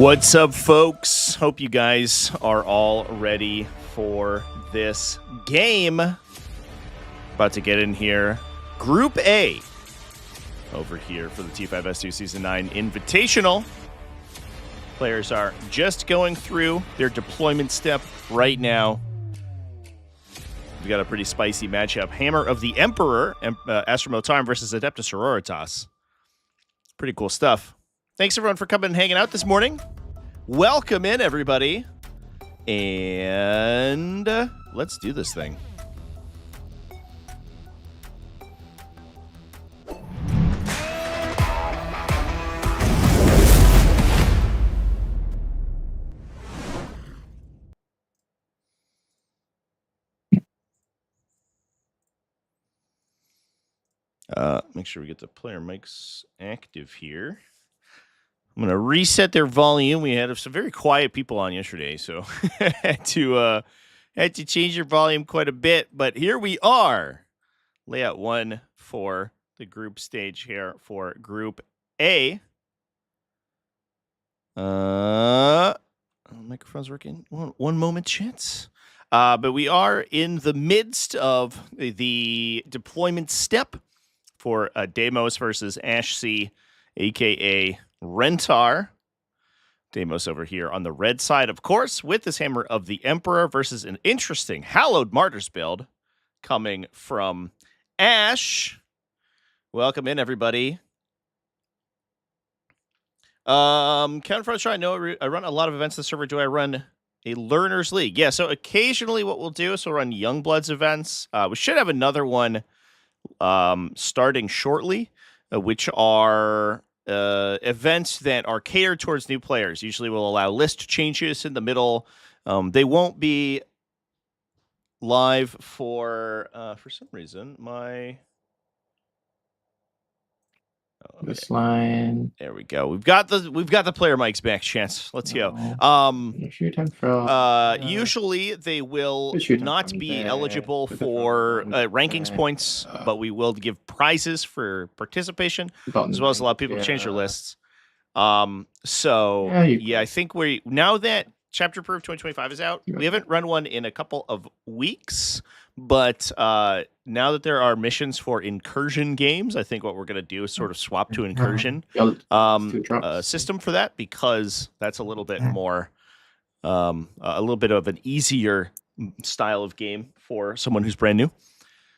What's up, folks? Hope you guys are all ready for this game. About to get in here. Group A over here for the T5S2 Season 9 Invitational. Players are just going through their deployment step right now. We've got a pretty spicy matchup. Hammer of the Emperor, Astra Militarum versus Adepta Sororitas. Pretty cool stuff. Thanks, everyone, for coming and hanging out this morning. Welcome in, everybody. And let's do this thing. Make sure we get the player mics active here. I'm going to reset their volume. We had some very quiet people on yesterday, so had to change their volume quite a bit. But here we are. Layout 1 for the group stage here for Group A. Microphone's working. One moment, chance. But we are in the midst of the deployment step for Deimos versus AshC, a.k.a. Rentar. Deimos over here on the red side, of course, with this Hammer of the Emperor versus an interesting Hallowed Martyrs build coming from Ash. Welcome in, everybody. Counterfront, I know I run a lot of events on the server. Do I run a Learners League? Yeah, so occasionally what we'll do is we'll run Youngbloods events. We should have another one starting shortly, which are events that are catered towards new players. Usually will allow list changes in the middle. They won't be live for some reason. This line. There we go. We've got the player mics back, Chance. Let's go. Usually they will not be eligible for rankings points, but we will give prizes for participation, as well as allow people to change their lists. I think now that Chapter Proof 2025 is out, we haven't run one in a couple of weeks, but now that there are missions for incursion games, I think what we're going to do is sort of swap to incursion system for that, because that's a little bit more, a little bit of an easier style of game for someone who's brand new.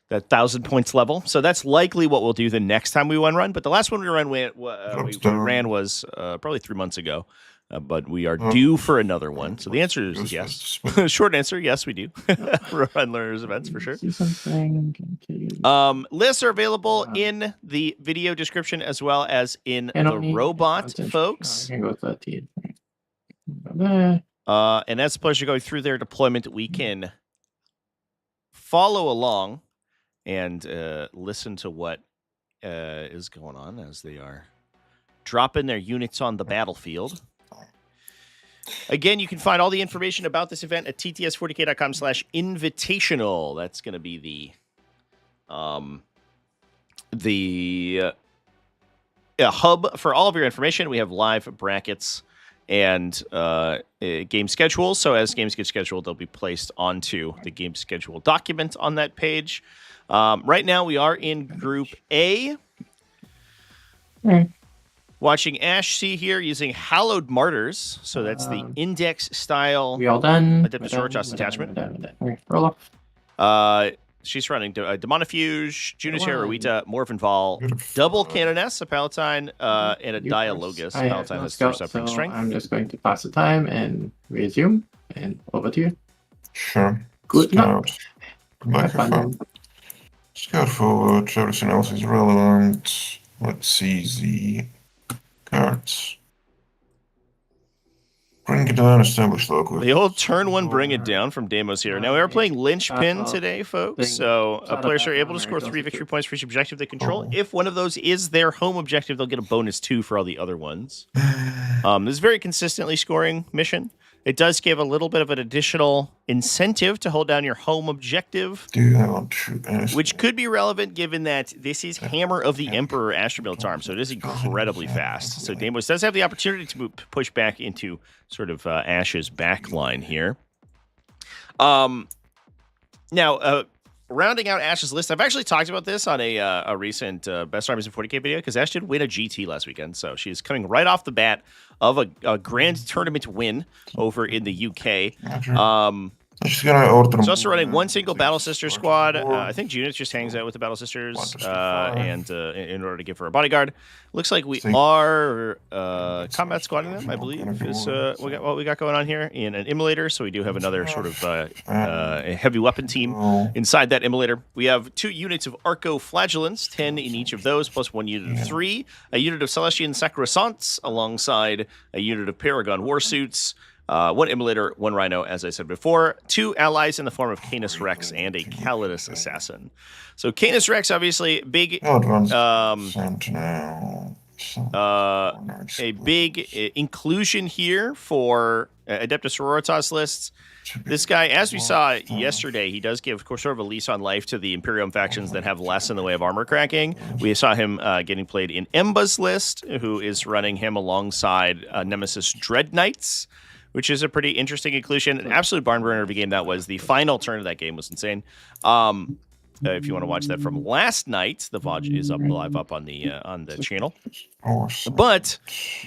That 1,000 points level. So that's likely what we'll do the next time we run. But the last one we ran was probably 3 months ago. But we are due for another one. So the answer is yes. Short answer, yes, we do. Run Learners events for sure. Lists are available in the video description as well as in the robot, folks. And as the players are going through their deployment, we can follow along and listen to what is going on as they are dropping their units on the battlefield. Again, you can find all the information about this event at tts40k.com/invitational. That's going to be the hub for all of your information. We have live brackets and game schedules. So as games get scheduled, they'll be placed onto the game schedule document on that page. Right now, we are in Group A. Watching AshC here using Hallowed Martyrs. So that's the index style. We all done. Adepta Sororitas attachment. Roll off. She's running Demonifuge, Junisher, Rowita, Morvenval, double Canoness, a Palatine, and a Dialogus. Palatine has 3 separate strength. I'm just going to pass the time and resume. And over to you. Sure. Good luck. Microphone. Scout forward. Everything else is relevant. Let's see the cards. Bring it down, establish local. The old turn 1 bring it down from Deimos here. Now we are playing Linchpin today, folks. So players are able to score 3 victory points for each objective they control. If one of those is their home objective, they'll get a bonus 2 for all the other ones. This is a very consistently scoring mission. It does give a little bit of an additional incentive to hold down your home objective, which could be relevant given that this is Hammer of the Emperor Astra Militarum, so it is incredibly fast. So Deimos does have the opportunity to push back into sort of Ash's backline here. Now, rounding out Ash's list, I've actually talked about this on a recent Best Armies in 40K video, because Ash did win a GT last weekend, so she's coming right off the bat of a grand tournament win over in the UK. She's also running one single Battle Sister squad. I think Judith just hangs out with the Battle Sisters and in order to give her a bodyguard. Looks like we are combat squadding them, I believe, is what we got going on here in an immolator. So we do have another sort of a heavy weapon team inside that immolator. We have 2 units of Arco Flagellants, 10 in each of those, plus 1 unit of 3, a unit of Celestian Sacrosancts alongside a unit of Paragon Warsuits, 1 immolator, 1 rhino, as I said before, 2 allies in the form of Canis Rex and a Calidus Assassin. So Canis Rex, obviously, big, a big inclusion here for Adepta Sororitas lists. This guy, as we saw yesterday, he does give sort of a lease on life to the Imperium factions that have less in the way of armor cracking. We saw him getting played in Emba's list, who is running him alongside Nemesis Dread Knights, which is a pretty interesting inclusion. An absolute barn burner of a game that was. The final turn of that game was insane. If you want to watch that from last night, the VOD is live up on the channel. But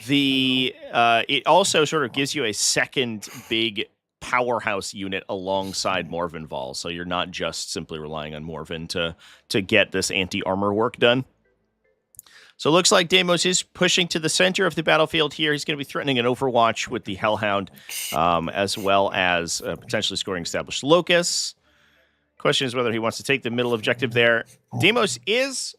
it also sort of gives you a second big powerhouse unit alongside Morven Vol, so you're not just simply relying on Morven to get this anti-armor work done. So it looks like Deimos is pushing to the center of the battlefield here. He's going to be threatening an Overwatch with the Hellhound, as well as potentially scoring established locusts. Question is whether he wants to take the middle objective there. Deimos is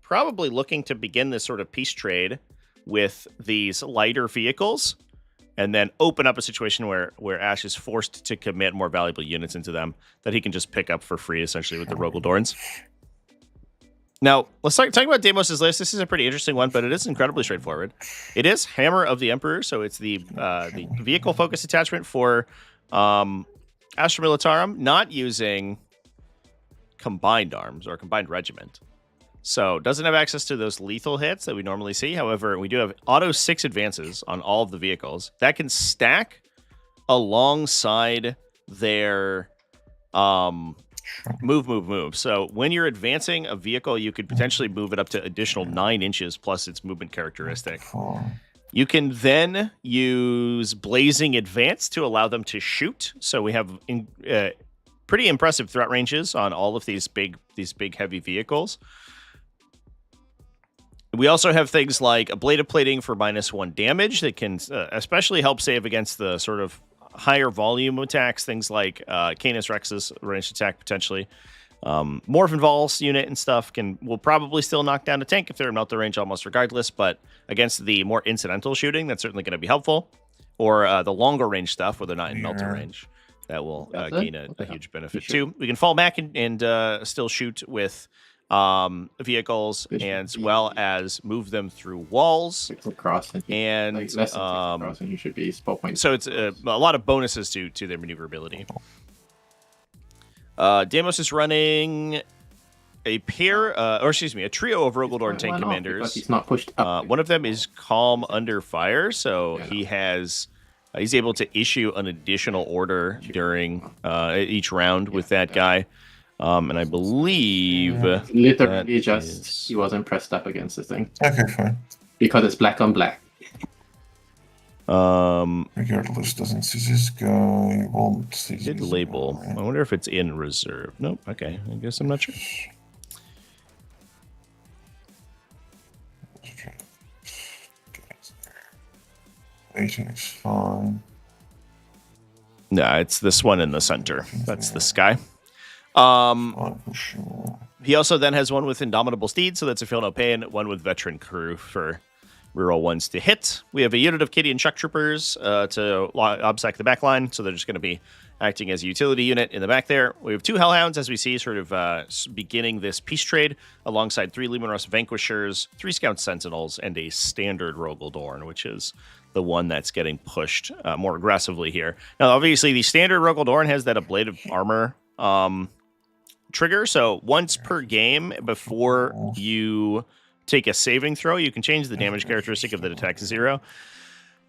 probably looking to begin this sort of peace trade with these lighter vehicles, and then open up a situation where Ash is forced to commit more valuable units into them that he can just pick up for free, essentially, with the Rogaldorns. Now, let's talk about Deimos' list. This is a pretty interesting one, but it is incredibly straightforward. It is Hammer of the Emperor, so it's the vehicle-focused attachment for Astra Militarum, not using combined arms or combined regiment. So doesn't have access to those lethal hits that we normally see. However, we do have auto 6 advances on all of the vehicles that can stack alongside their move. So when you're advancing a vehicle, you could potentially move it up to additional 9 inches plus its movement characteristic. You can then use Blazing Advance to allow them to shoot. So we have pretty impressive threat ranges on all of these big heavy vehicles. We also have things like ablative plating for -1 damage that can especially help save against the sort of higher volume attacks, things like Canis Rex's ranged attack potentially. Morphin Vol's unit and stuff will probably still knock down a tank if they're in melter range almost regardless, but against the more incidental shooting, that's certainly going to be helpful. Or the longer range stuff where they're not in melter range, that will gain a huge benefit too. We can fall back and still shoot with vehicles, as well as move them through walls. And you should be spot point. So it's a lot of bonuses to their maneuverability. Deimos is running a trio of Rogaldorn tank commanders. He's not pushed up. One of them is Calm Under Fire, so he's able to issue an additional order during each round with that guy. And I believe literally just he wasn't pressed up against the thing. Okay, fine. Because it's black on black. Regardless, doesn't see this guy. Won't see did label. I wonder if it's in reserve. Nope. Okay, I guess I'm not sure. Waiting is fine. Nah, it's this one in the center. That's this guy. He also then has one with Indomitable Steed, so that's a feel no pain. One with Veteran Crew for reroll ones to hit. We have a unit of Kitty and Chuck Troopers to obstacle the back line, so they're just going to be acting as a utility unit in the back there. We have 2 Hellhounds, as we see, sort of beginning this peace trade, alongside 3 Luminous Vanquishers, 3 Scout Sentinels, and a standard Rogaldorn, which is the one that's getting pushed more aggressively here. Now, obviously, the standard Rogel Dorn has that ablative armor trigger, so once per game before you take a saving throw, you can change the damage characteristic of the attack to 0.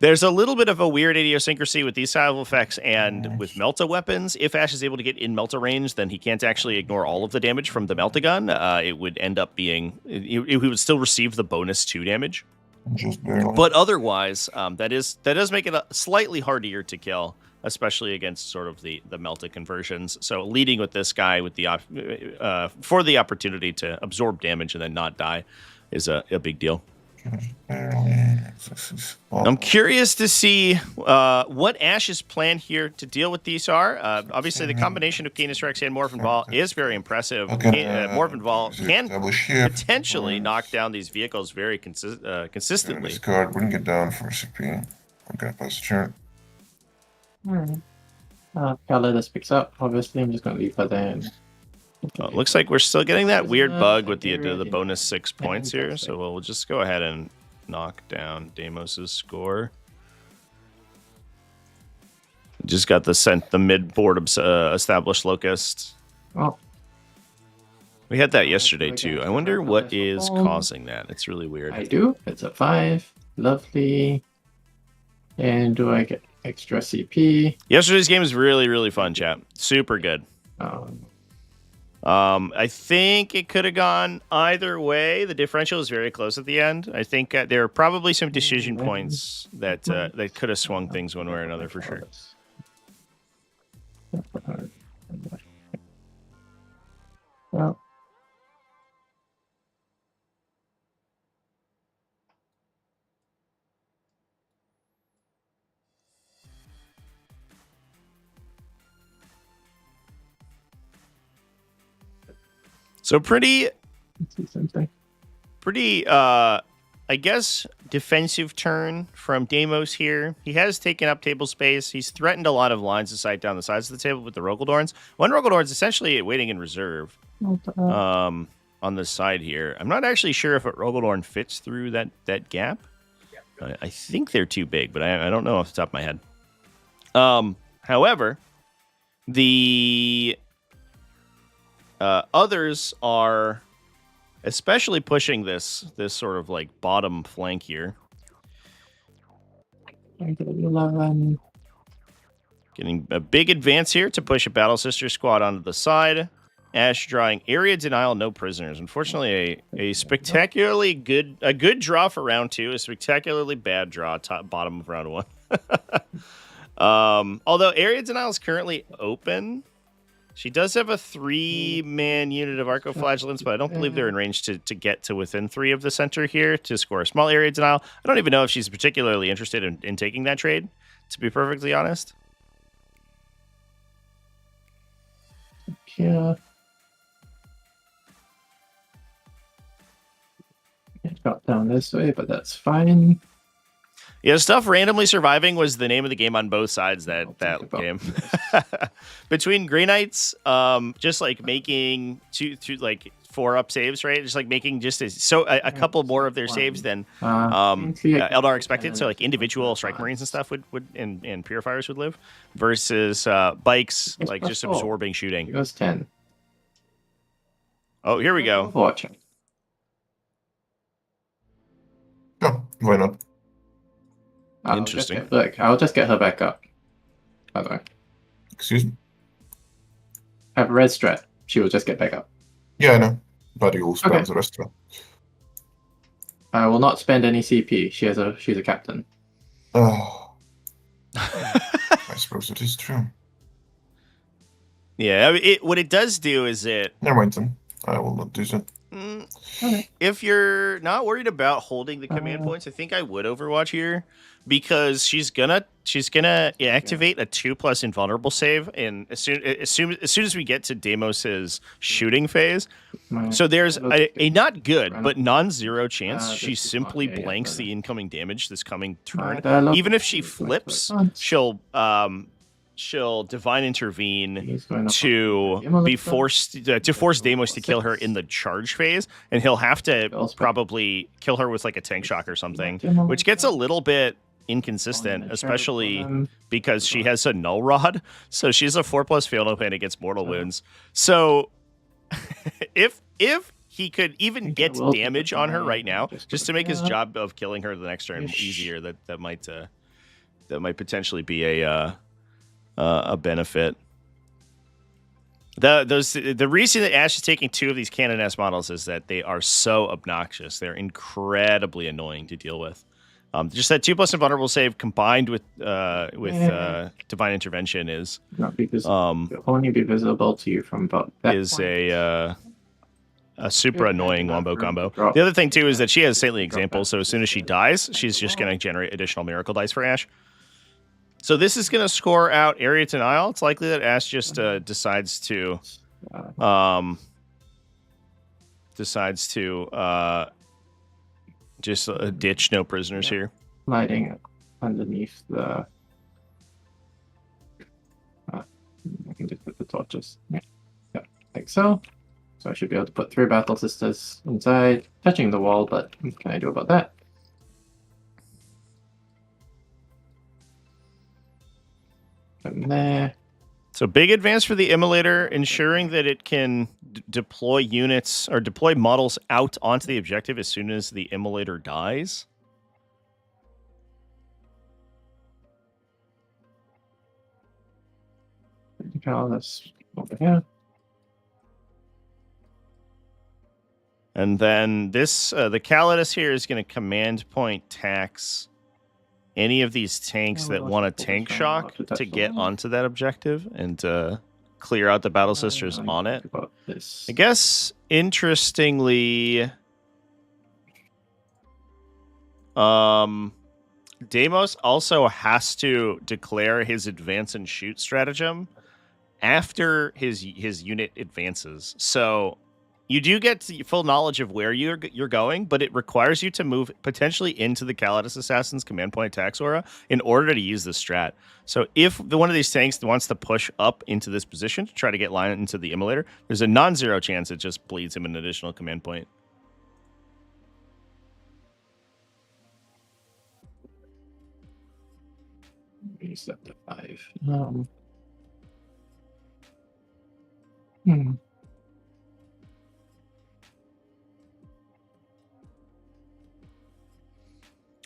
There's a little bit of a weird idiosyncrasy with these style of effects and with Melta weapons. If Ash is able to get in Melta range, then he can't actually ignore all of the damage from the Melta gun. It would end up being... He would still receive the bonus 2 damage. But otherwise, that does make it slightly harder to kill, especially against sort of the Melta conversions. So leading with this guy with the for the opportunity to absorb damage and then not die is a big deal. I'm curious to see what Ash's plan here to deal with these are. Obviously, the combination of Canis Rex and Morphin Ball is very impressive. Morphin Ball can potentially knock down these vehicles very consistently. This card wouldn't get down for CP. I'm gonna pass the turn. Color this picks up. Obviously, I'm just gonna leave that there. Well, it looks like we're still getting that weird bug with the bonus 6 points here, so we'll just go ahead and knock down Deimos' score. Just got the mid-board established locust. Oh. We had that yesterday too. I wonder what is causing that. It's really weird. I do. It's a 5. Lovely. And do I get extra CP? Yesterday's game was really, really fun, chat. Super good. I think it could have gone either way. The differential is very close at the end. I think there are probably some decision points that could have swung things one way or another for sure. Well. So pretty, I guess, defensive turn from Deimos here. He has taken up table space. He's threatened a lot of lines of sight down the sides of the table with the Rogeldorns. One Rogeldorn's essentially waiting in reserve on the side here. I'm not actually sure if a Rogeldorn fits through that gap. I think they're too big, but I don't know off the top of my head. However, the... others are especially pushing this sort of like bottom flank here. Getting a big advance here to push a Battle Sister squad onto the side. Ash drawing area denial, no prisoners. Unfortunately, a spectacularly good draw for round 2, a spectacularly bad draw bottom of round 1. Although area denial is currently open. She does have a 3-man unit of Arcoflagellants, but I don't believe they're in range to get to within 3 of the center here to score a small area denial. I don't even know if she's particularly interested in taking that trade, to be perfectly honest. Yeah. It got down this way, but that's fine. Yeah, stuff randomly surviving was the name of the game on both sides that game. Between Grey Knights, just like making two like 4-up saves, right? Just like making just a couple more of their saves than Eldar expected. So like individual strike marines and stuff would and purifiers would live versus bikes like just absorbing shooting. It goes 10. Oh, here we go. Watching. Oh, why not? Interesting. I'll just get her back up. By the way. Excuse me? I have a red strat. She will just get back up. Yeah, I know. But you will spend the rest of it. I will not spend any CP. She's a captain. Oh. I suppose it is true. Yeah, what it does do is it... Never mind then. I will not do that. Okay. If you're not worried about holding the command points, I think I would Overwatch here because she's gonna activate a 2+ invulnerable save, and as soon as we get to Deimos's shooting phase, so there's a not good but non-zero chance she simply blanks the incoming damage this coming turn. Even if she flips, she'll divine intervene to force Deimos to kill her in the charge phase, and he'll have to probably kill her with like a tank shock or something, which gets a little bit inconsistent, especially because she has a null rod. So she's a 4+ fail no pain against mortal wounds. So if he could even get damage on her right now, just to make his job of killing her the next turn easier, that might potentially be a benefit. The reason that Ash is taking 2 of these Cannon S models is that they are so obnoxious. They're incredibly annoying to deal with. Just that 2+ invulnerable save combined with divine intervention is only be visible to you from about that is point. A super annoying wombo combo. The other thing too is that she has Saintly Example, so as soon as she dies, she's just going to generate additional miracle dice for Ash. So this is going to score out Area Denial. It's likely that Ash just decides to ditch no prisoners here. Lighting underneath the. I can just put the torches. Yeah, like so. So I should be able to put 3 Battle Sisters inside, touching the wall. But what can I do about that? From there. So big advance for the Immolator, ensuring that it can deploy units or deploy models out onto the objective as soon as the Immolator dies. Call this over here. And then this, the Calidus here is going to command point tax any of these tanks that want a tank shock to get onto that objective and clear out the Battle Sisters on it. I guess, interestingly, Deimos also has to declare his advance and shoot stratagem after his unit advances. So you do get full knowledge of where you're going, but it requires you to move potentially into the Calidus Assassin's command point tax aura in order to use this strat. So if one of these tanks wants to push up into this position to try to get line into the Immolator, there's a non-zero chance it just bleeds him an additional command point. Reset to 5.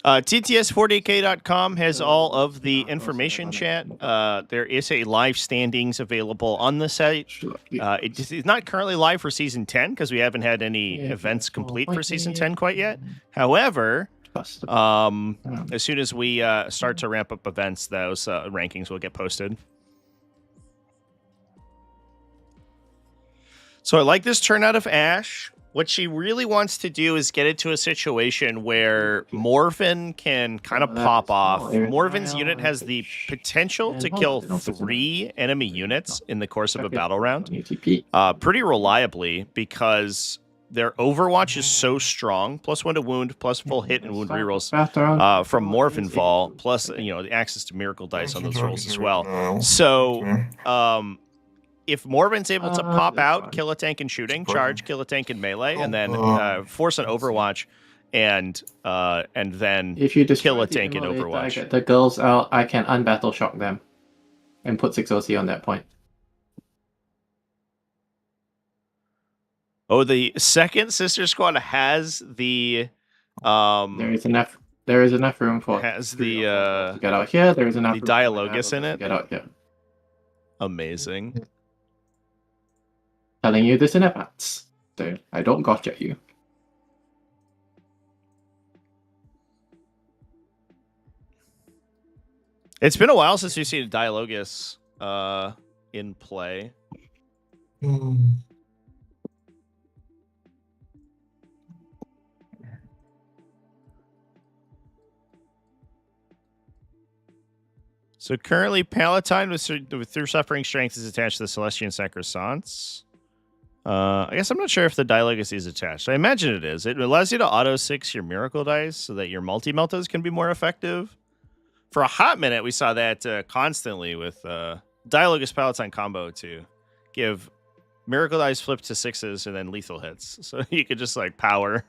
TTS40k.com has all of the information, chat. There is a live standings available on the site. It's not currently live for Season 10 because we haven't had any events complete for Season 10 quite yet. However, as soon as we start to ramp up events, those rankings will get posted. So I like this turnout of Ash. What she really wants to do is get it to a situation where Morven can kind of pop off. Morven's unit has the potential to kill 3 enemy units in the course of a battle round pretty reliably because their Overwatch is so strong. +1 to wound, plus full hit and wound rerolls from Morven Fall, plus the access to miracle dice on those rolls as well. So if Morven's able to pop out, kill a tank in shooting, charge, kill a tank in melee, and then force an Overwatch, and then if you kill a tank in Overwatch. I get the girls out, I can unbattle shock them and put 6 OC on that point. Oh, the second sister squad has the there is enough room for has the to get out here. There is enough the Dialogus in it. Get out here. Amazing. Telling you this in advance. So I don't gotcha you. It's been a while since we've seen a Dialogus in play. So currently, Palatine with Through Suffering Strength is attached to the Celestian Sacrosancts. I guess I'm not sure if the Dialogus is attached. I imagine it is. It allows you to auto-6 your Miracle Dice so that your multi-meltas can be more effective. For a hot minute, we saw that constantly with Dialogus Palatine combo to give Miracle Dice flip to 6s and then lethal hits. So you could just power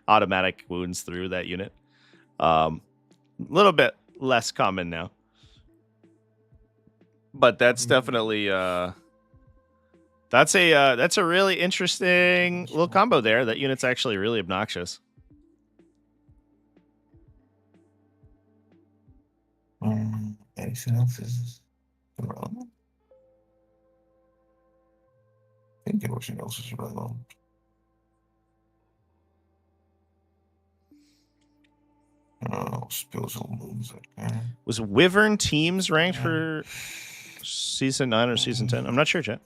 automatic wounds through that unit. Little bit less common now. But that's definitely that's a really interesting little combo there. That unit's actually really obnoxious. Anything else is irrelevant? I think everything else is irrelevant. Spills will move that guy. Was Wyvern Teams ranked for Season 9 or Season 10? I'm not sure, chat.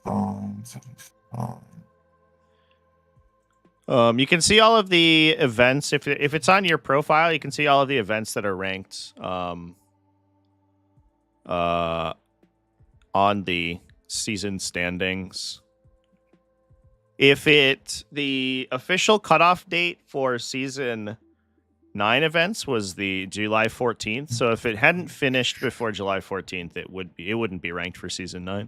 You can see all of the events. If it's on your profile, you can see all of the events that are ranked on the season standings. If the official cutoff date for Season 9 events was the July 14th, so if it hadn't finished before July 14th, it wouldn't be ranked for Season 9.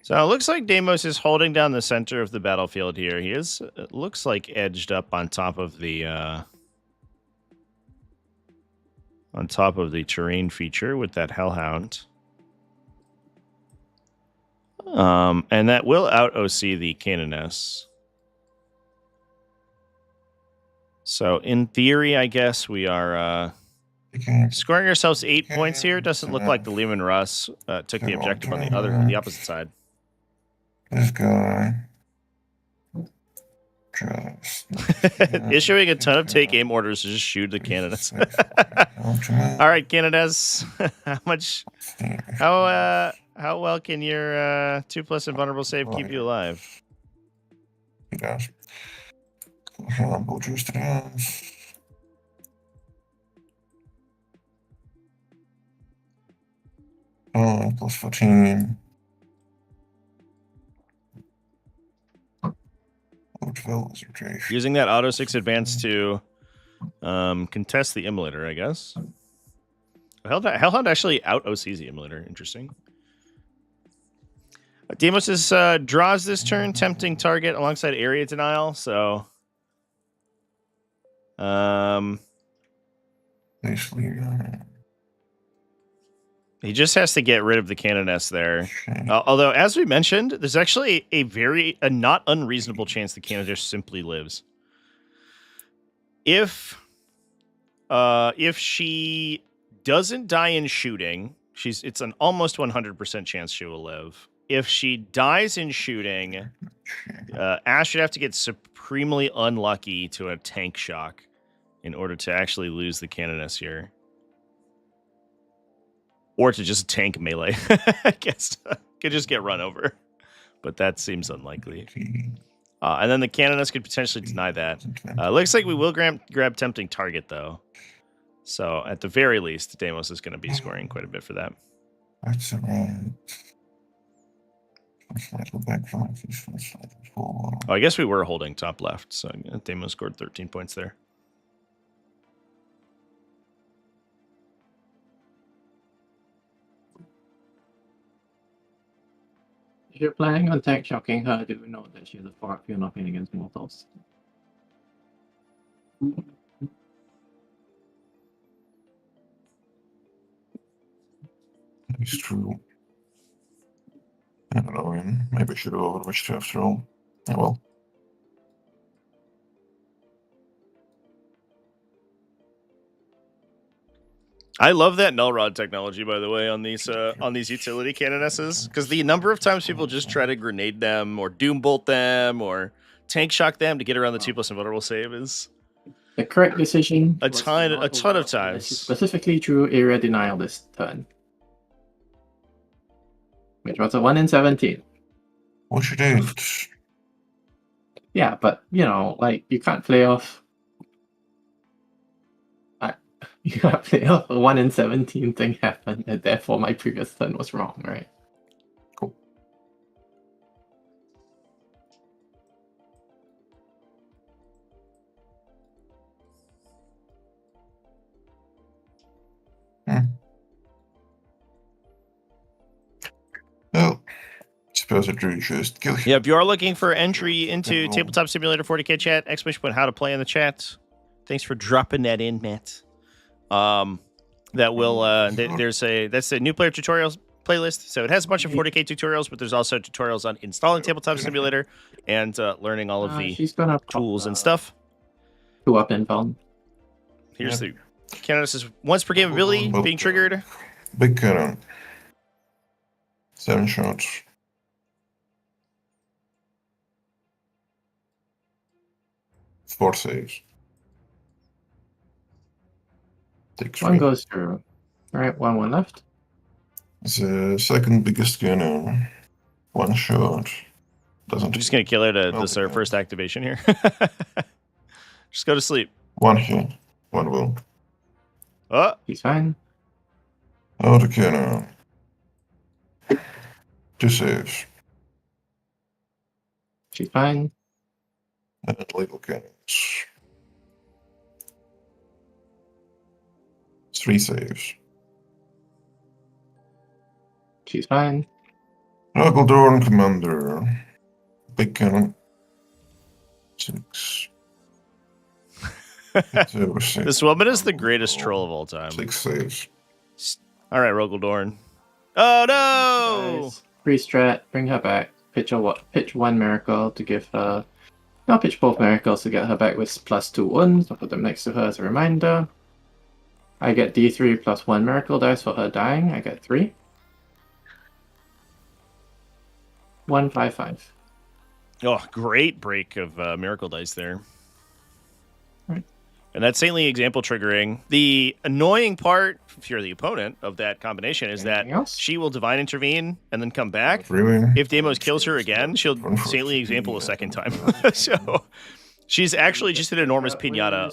So it looks like Deimos is holding down the center of the battlefield here. He is, it looks like, edged up on top of the terrain feature with that Hellhound. And that will out OC the Canoness. So in theory, I guess we are scoring ourselves 8 points here. Doesn't look like the Lehman Russ took the objective on the opposite side. This guy. Issuing a ton of take aim orders to just shoot the Canoness. All right, Canoness. How well can your 2+ invulnerable save keep you alive? Yes. Plus 14. Using that auto 6 advance to contest the Immolator, I guess. Hellhound actually out OCs the Immolator. Interesting. Deimos draws this turn, tempting target alongside area denial. So, he just has to get rid of the Canoness there. Although, as we mentioned, there's actually a not unreasonable chance the Canoness simply lives. If she doesn't die in shooting, it's an almost 100% chance she will live. If she dies in shooting, Ash should have to get supremely unlucky to a tank shock in order to actually lose the Canoness here. Or to just tank melee. I guess could just get run over. But that seems unlikely. And then the Canoness could potentially deny that. Looks like we will grab tempting target, though. So at the very least, Deimos is going to be scoring quite a bit for that. That's right. Oh, I guess we were holding top left, so Deimos scored 13 points there. If you're planning on tank shocking her, do note that she has a 4 if you're not playing against mortals. It's true. I don't know, man. Maybe I should have overwitched her after all. Oh well. I love that null rod technology, by the way, on these utility canonesses, because the number of times people just try to grenade them or doom bolt them or tank shock them to get around the 2+ invulnerable save is the correct decision. A ton of times. Specifically through area denial this turn, which was a 1 in 17. What you did? Yeah, but you know, like you can't play off. You can't play off a 1 in 17 thing happened, and therefore my previous turn was wrong, right? Cool. supposed to just kill him. Yeah, if you are looking for entry into Tabletop Simulator 40K chat, ! how to play in the chat. Thanks for dropping that in, Matt. That will that's the new player tutorials playlist. So it has a bunch of 40K tutorials, but there's also tutorials on installing Tabletop Simulator and learning all of the tools and stuff. 2 up inbound. Here's the Canada's once per game ability being triggered. Big cannon. 7 shots. Four saves. Takes 1 goes through. Alright, 1 left. The second biggest cannon. 1 shot. Doesn't. I'm just gonna kill her to this our first activation here. Just go to sleep. 1 hit. 1 will. Oh, He's fine. Auto cannon. 2 saves. She's fine. And little cannons. 3 saves. She's fine. Knuckledorn Commander. Big cannon. 6. This woman is the greatest troll of all time. 6 saves. All right, Rogaldorn. Oh no! Guys, free strat, bring her back. Pitch 1 miracle to give her. I'll pitch both miracles to get her back with +2 wounds. I'll put them next to her as a reminder. I get D3 plus 1 miracle dice for her dying. I get 3. 1, 5, 5. Oh, great break of miracle dice there. Right. And that saintly example triggering. The annoying part, if you're the opponent of that combination, is that she will divine intervene and then come back. Really? If Deimos kills her again, she'll saintly example a second time. So she's actually just an enormous pinata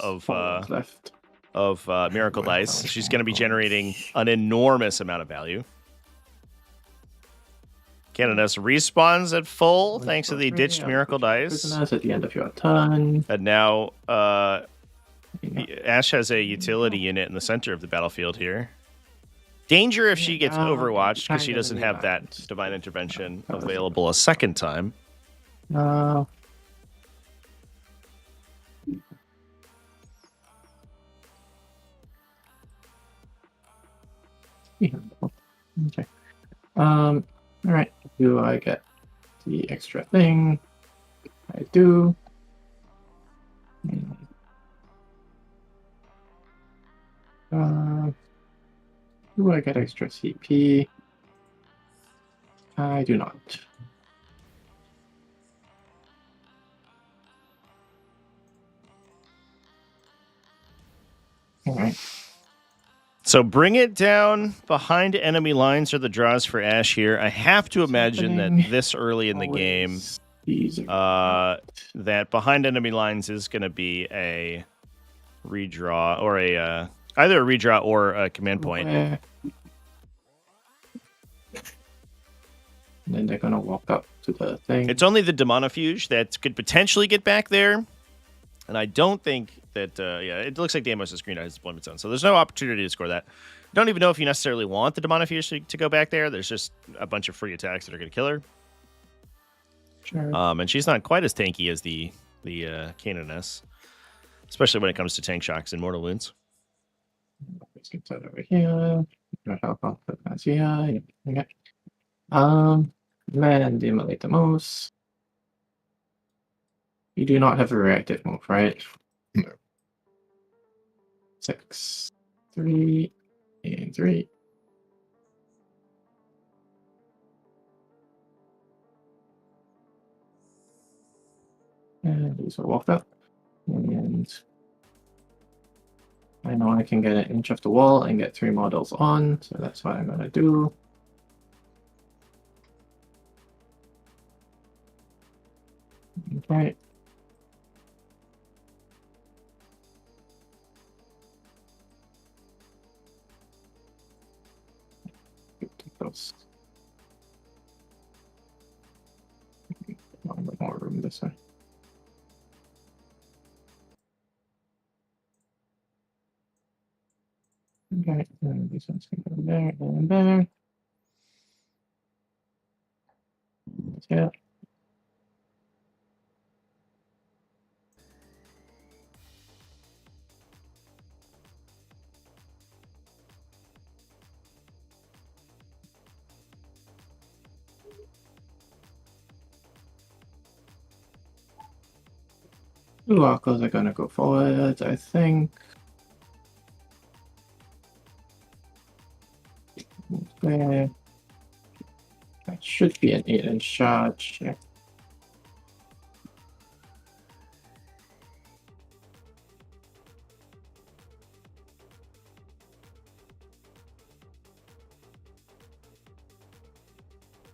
of miracle dice. She's going to be generating an enormous amount of value. Canada's respawns at full thanks to the ditched miracle dice. At the end of your turn. And now Ash has a utility unit in the center of the battlefield here. Danger if she gets overwatched because she doesn't have that divine intervention available a second time. Yeah. Okay. All right. Do I get the extra thing? I do. Do I get extra CP? I do not. All right. So bring it down behind enemy lines are the draws for Ash here. I have to imagine that this early in the game, that behind enemy lines is going to be a redraw or a either a redraw or a command point. And then they're going to walk up to the thing. It's only the Demonifuge that could potentially get back there. And I don't think that, it looks like Deimos is green out his deployment zone. So there's no opportunity to score that. Don't even know if you necessarily want the Demonifuge to go back there. There's just a bunch of free attacks that are going to kill her. Sure. And she's not quite as tanky as the Canoness, especially when it comes to tank shocks and mortal wounds. Let's get that over here. Help off the pass here. Okay. Land the Militarum. You do not have a reactive move, right? No. 6, 3, and 3. And these are walked up. And I know I can get an inch off the wall and get 3 models on, so that's what I'm going to do. Okay. Those. A little bit more room this way. Okay, and these ones can go there and there. Yeah. Two arcos are gonna go forward, I think. There. That should be an 8-inch charge. Yeah.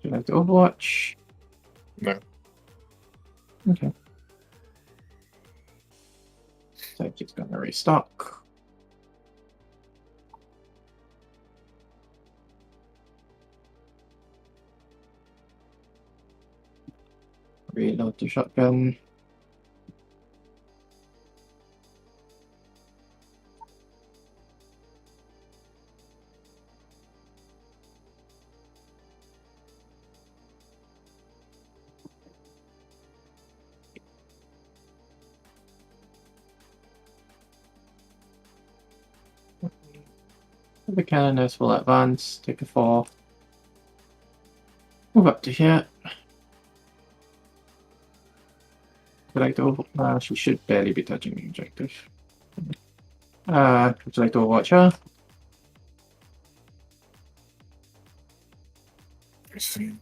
Do you like to Overwatch? No. Okay. So it's gonna restock. Reload the shotgun. The canoness will advance, take a fall. Move up to here. Would you like to she should barely be touching the objective. Would you like to overwatch her? I think.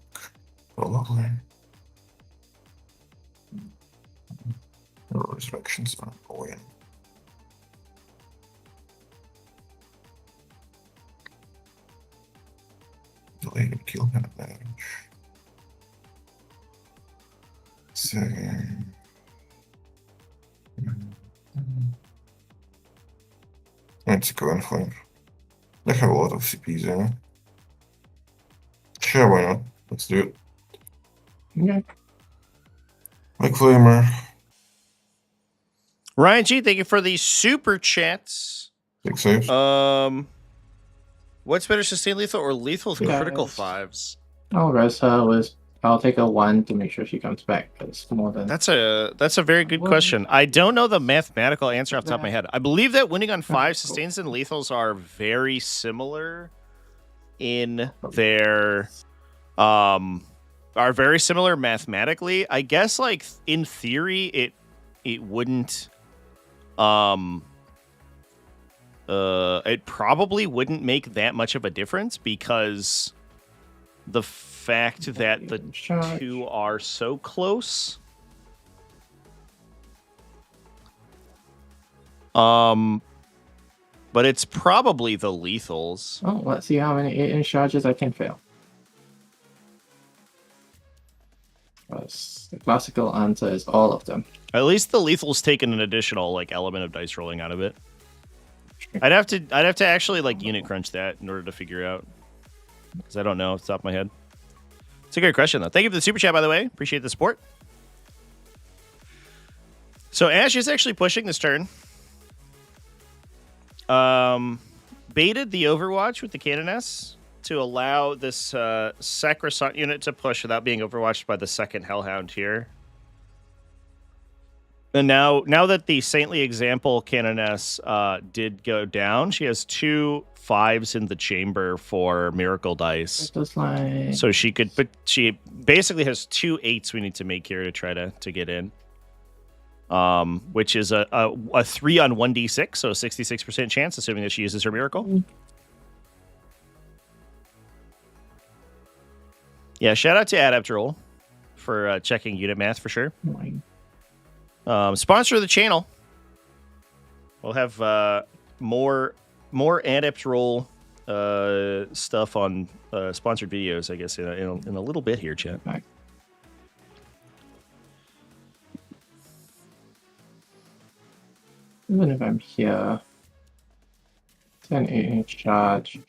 Probably. Resurrections are going. Delayed kill kind of damage. So. Let's go and find. They have a lot of CPs there. Sure, why not? Let's do it. Okay. Like Flamer. Ryan G, thank you for the super chats. 6 saves. What's better, sustain lethal or lethal with critical 5s? I'll res her I'll take a 1 to make sure she comes back. It's more than That's a very good question. I don't know the mathematical answer off the top of my head. I believe that winning on 5 sustains and lethals are very similar in their are very similar mathematically. I guess like in theory it wouldn't it probably wouldn't make that much of a difference because the fact that the two are so close. But it's probably the lethals. Oh, let's see how many 8-inch charges I can fail. The classical answer is all of them. At least the lethal's taken an additional like element of dice rolling out of it. I'd have to actually like unit crunch that in order to figure out, because I don't know off the top of my head. It's a great question though. Thank you for the super chat, by the way. Appreciate the support. So Ash is actually pushing this turn. Baited the Overwatch with the Canoness to allow this Sacrosanct unit to push without being overwatched by the second Hellhound here. And now that the Saintly Example Canoness did go down, she has 2 5s in the chamber for Miracle Dice. Like... So she could, but she basically has 2 8s we need to make here to try to get in. Which is a 3 on 1d6, so a 66% chance, assuming that she uses her Miracle. Yeah, shout out to Adepta for checking unit math for sure. Sponsor of the channel. We'll have more Adepta stuff on sponsored videos, I guess, in a little bit here, chat. Right. Even if I'm here, 10 8-inch charge,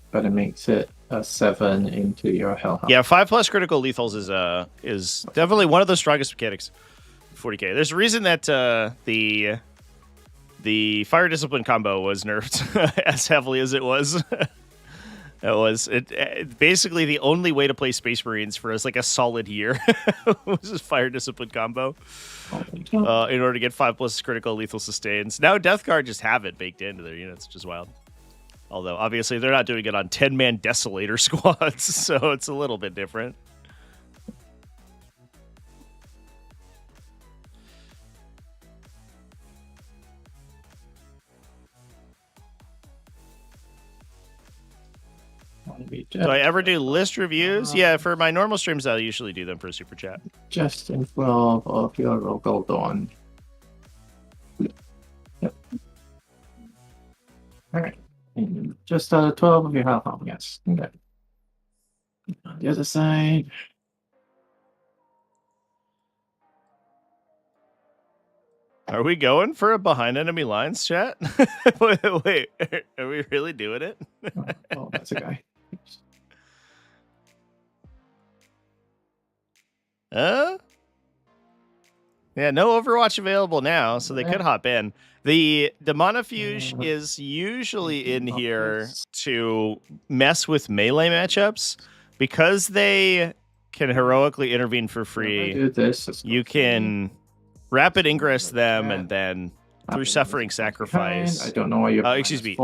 but it makes it a 7 into your Hellhound. Yeah, 5+ critical lethals is definitely one of the strongest mechanics. 40k. There's a reason that the Fire Discipline combo was nerfed as heavily as it was. It was basically the only way to play Space Marines for like a solid year was this Fire Discipline combo. In order to get 5+ critical lethal sustains. Now Death Guard just have it baked into their units, which is wild. Although obviously they're not doing it on 10-man Desolator squads, so it's a little bit different. Do I ever do list reviews? Yeah, for my normal streams, I'll usually do them for a super chat. Just in 12 of your local dawn. Yep. Alright. Just 12 of your health on, yes. Okay. On the other side. Are we going for a behind enemy lines, chat? wait, are we really doing it? Oh, that's a guy. Yeah, no Overwatch available now, so they could hop in. The Monofuge is usually in here to mess with melee matchups because they can heroically intervene for free. You can rapid ingress them and then through Suffering Sacrifice. I don't know why you're excuse me.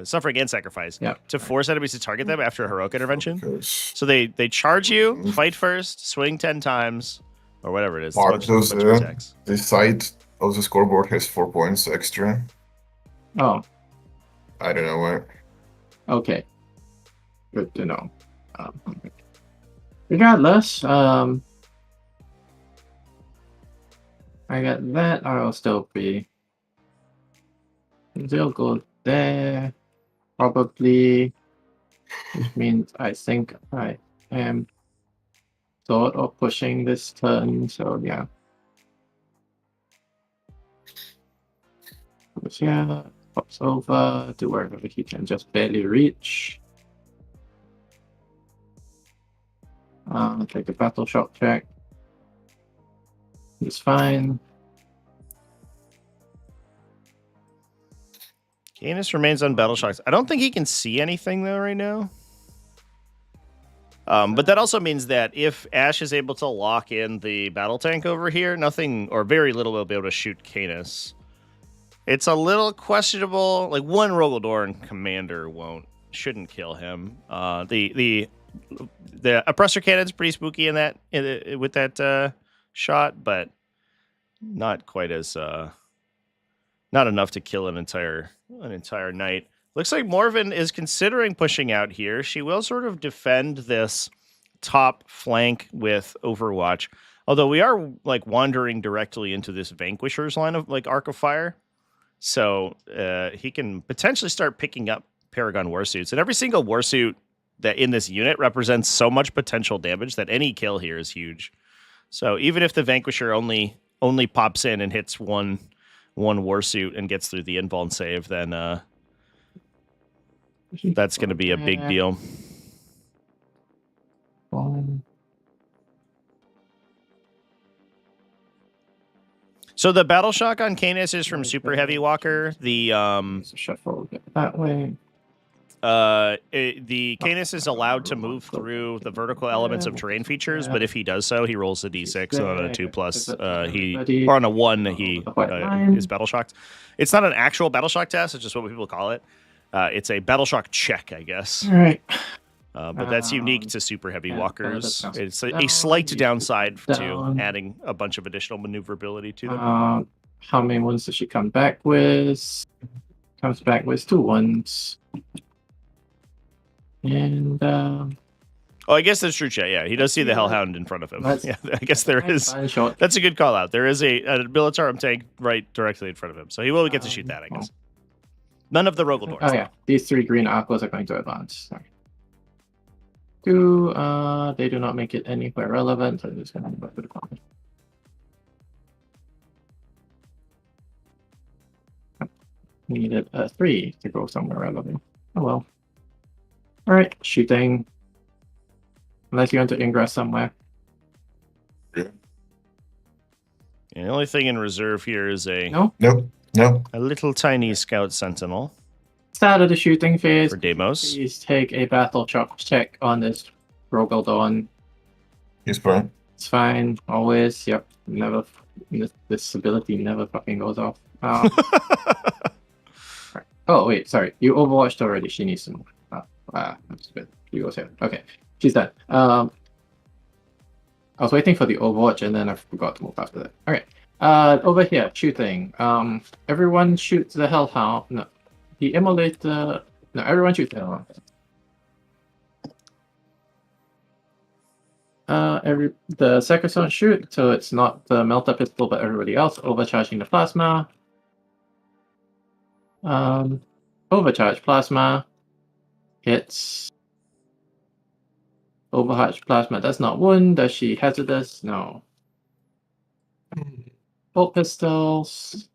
Suffering and Sacrifice. Yep. To force enemies to target them after a heroic intervention. So they charge you, fight first, swing 10 times, or whatever it is. The side of the scoreboard has 4 points extra. Oh. I don't know why. Okay. Good to know. Regardless, I got that. I'll still be. They'll go there. Probably. Which means I think I am sort of pushing this turn. So yeah. Yeah. Pops over to wherever he can just barely reach. Take a battle shock check. He's fine. Canis remains on battle shocks. I don't think he can see anything though right now. But that also means that if Ash is able to lock in the battle tank over here, nothing or very little will be able to shoot Canis. It's a little questionable. Like one Rogaldorn commander shouldn't kill him. The oppressor cannon's pretty spooky in that with that shot, but not quite as not enough to kill an entire knight. Looks like Morven is considering pushing out here. She will sort of defend this top flank with Overwatch, although we are like wandering directly into this Vanquisher's line of like Arc of Fire, so he can potentially start picking up Paragon Warsuits, and every single Warsuit that in this unit represents so much potential damage that any kill here is huge. So even if the Vanquisher only pops in and hits one Warsuit and gets through the invuln save, then that's going to be a big deal. So the battle shock on Canis is from Super Heavy Walker. The shuffle that way. The Canis is allowed to move through the vertical elements of terrain features, but if he does so, he rolls a d6, and on a 2+, or on a 1, he is battle shocked. It's not an actual battle shock test; it's just what people call it. It's a battle shock check, I guess. All right. But that's unique to Super Heavy Walkers. It's a slight downside to adding a bunch of additional maneuverability to them. How many ones does she come back with? Comes back with 2 ones. And I guess that's true, chat. Yeah, he does see the Hellhound in front of him. Yeah, I guess there is. That's a good call out. There is a Militarum tank right directly in front of him, so he will get to shoot that, I guess. None of the Rogaldorns. Oh yeah, these 3 green aquas are going to advance. Sorry. 2, they do not make it anywhere relevant, so I'm just going to go to the corner. We needed a 3 to go somewhere relevant. Oh well. Alright, shooting. Unless you want to ingress somewhere. Yeah. The only thing in reserve here is a No. a little tiny scout sentinel. start of the shooting phase, for Deimos. please take a battle shock check on this Rogaldon. He's burnt. It's fine, always. Yep, never. This ability never fucking goes off. Right. Oh wait, sorry. You overwatched already. She needs some. That's good. She goes here. Okay, she's done. I was waiting for the overwatch and then I forgot to move after that. Okay. Over here, shooting. Everyone shoots the Hellhound. No, the Immolator. No, everyone shoots the Hellhound. The Sacrosanct shoot, so it's not the Melta pistol, but everybody else overcharging the plasma. Overcharge plasma. Hits. Overcharge plasma does not wound. Does she hazardous? No. Bolt pistols.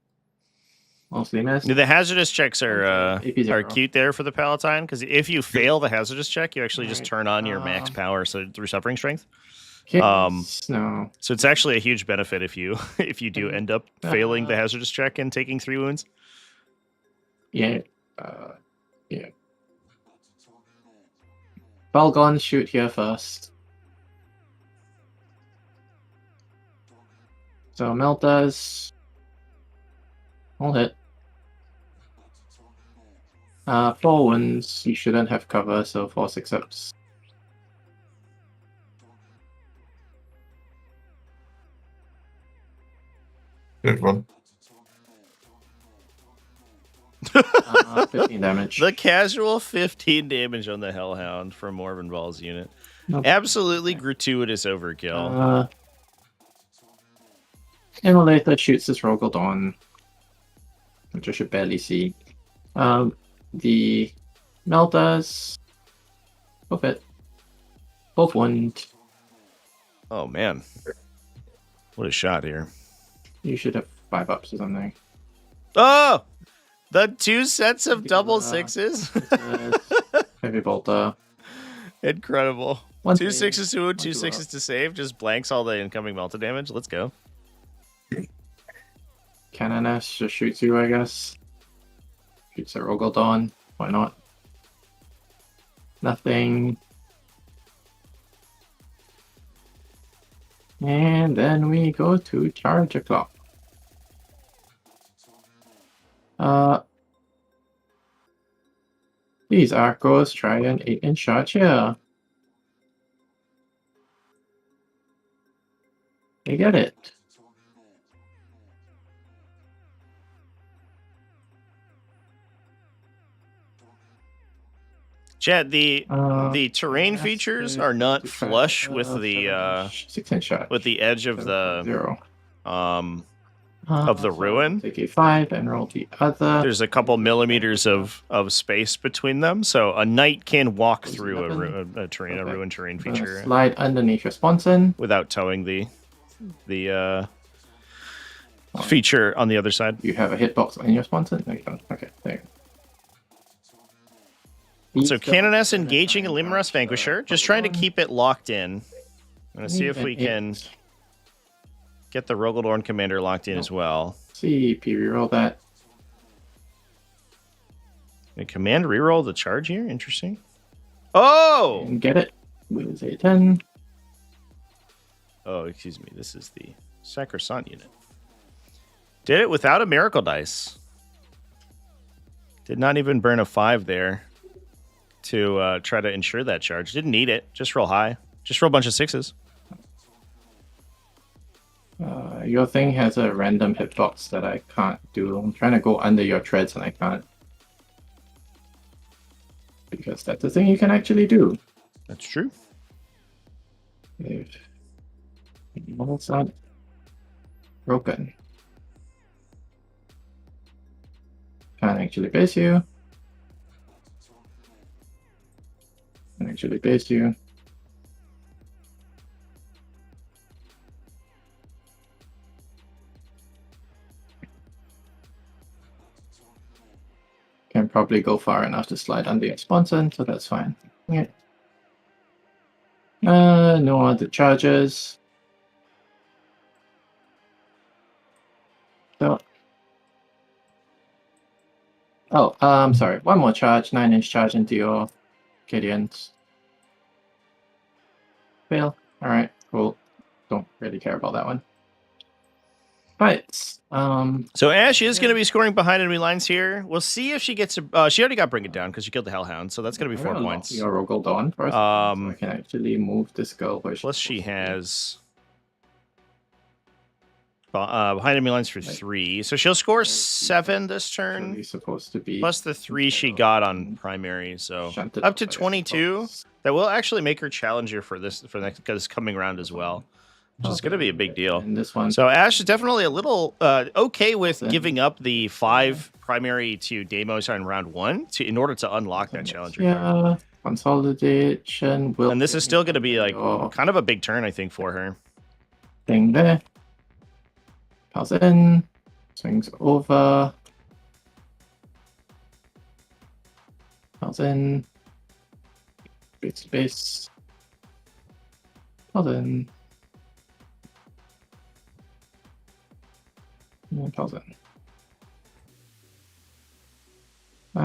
Mostly miss. The hazardous checks are cute there for the Palatine, because if you fail the hazardous check, you actually just turn on your max power, so through suffering strength. No. So it's actually a huge benefit if you do end up failing the hazardous check and taking 3 wounds. Yeah. Yeah. Balgon, shoot here first. So Meltas. All hit. 4 wounds. You shouldn't have cover, so 4 6-ups. Good one. 15 damage. The casual 15 damage on the Hellhound for Morven Ball's unit. Nope. Absolutely gratuitous overkill. Immolator shoots this Rogaldon, which I should barely see. The Meltas. Both hit. Both wound. Oh man. What a shot here. You should have 5-ups or something. Oh! The 2 sets of double 6s? Heavy bolter. Incredible. 2 6s to wound, 2 6s to save. Just blanks all the incoming Melta damage. Let's go. Canoness just shoots you, I guess. Shoots at Rogaldon. Why not? Nothing. And then we go to charge o'clock. These Arcos try an 8-inch shot here. They get it. Chad, the terrain features are not flush with the 6-inch shot. with the edge of the 0. ruin. Take a 5 and roll the other. There's a couple millimeters of space between them, so a knight can walk through a ruined terrain feature. Slide underneath your sponson without towing the feature on the other side. You have a hitbox on your sponson? Okay, there. So Canoness engaging a Limeros Vanquisher, just trying to keep it locked in. I'm going to see if we can get the Rogaldorn Commander locked in as well. See, reroll that. A command reroll the charge here? Interesting. Oh! And get it. With a 10. Oh, excuse me. This is the Sacrosanct unit. Did it without a Miracle Dice. Did not even burn a 5 there to try to ensure that charge. Didn't need it. Just roll high. Just roll a bunch of 6s. Your thing has a random hitbox that I can't do. I'm trying to go under your treads and I can't. Because that's a thing you can actually do. That's true. If models not broken. Can't actually base you. Can actually base you. Can probably go far enough to slide under your sponson, so that's fine. Yeah. No other charges. So Oh, sorry. One more charge, 9-inch charge into your Gideons. Fail. Alright, cool. Don't really care about that one. Right. So Ash is going to be scoring behind enemy lines here. We'll see if she gets a... she already got Bring It Down because she killed the Hellhound, so that's going to be 4 points. Your Rogel Dawn first, so I can actually move this girl. Plus she has... behind enemy lines for 3. So she'll score 7 this turn. Supposed to be plus the 3 she got on primary, so up to 22. That will actually make her challenger for this coming round as well, which is going to be a big deal. This one. So Ash is definitely a little okay with giving up the 5 primary to Deimos on round 1 in order to unlock that challenger. Yeah, consolidation. And this is still going to be like kind of a big turn, I think, for her. Thing there. Pulse in, swings over. Pulse in. Big space. Pulse in. And pulse in.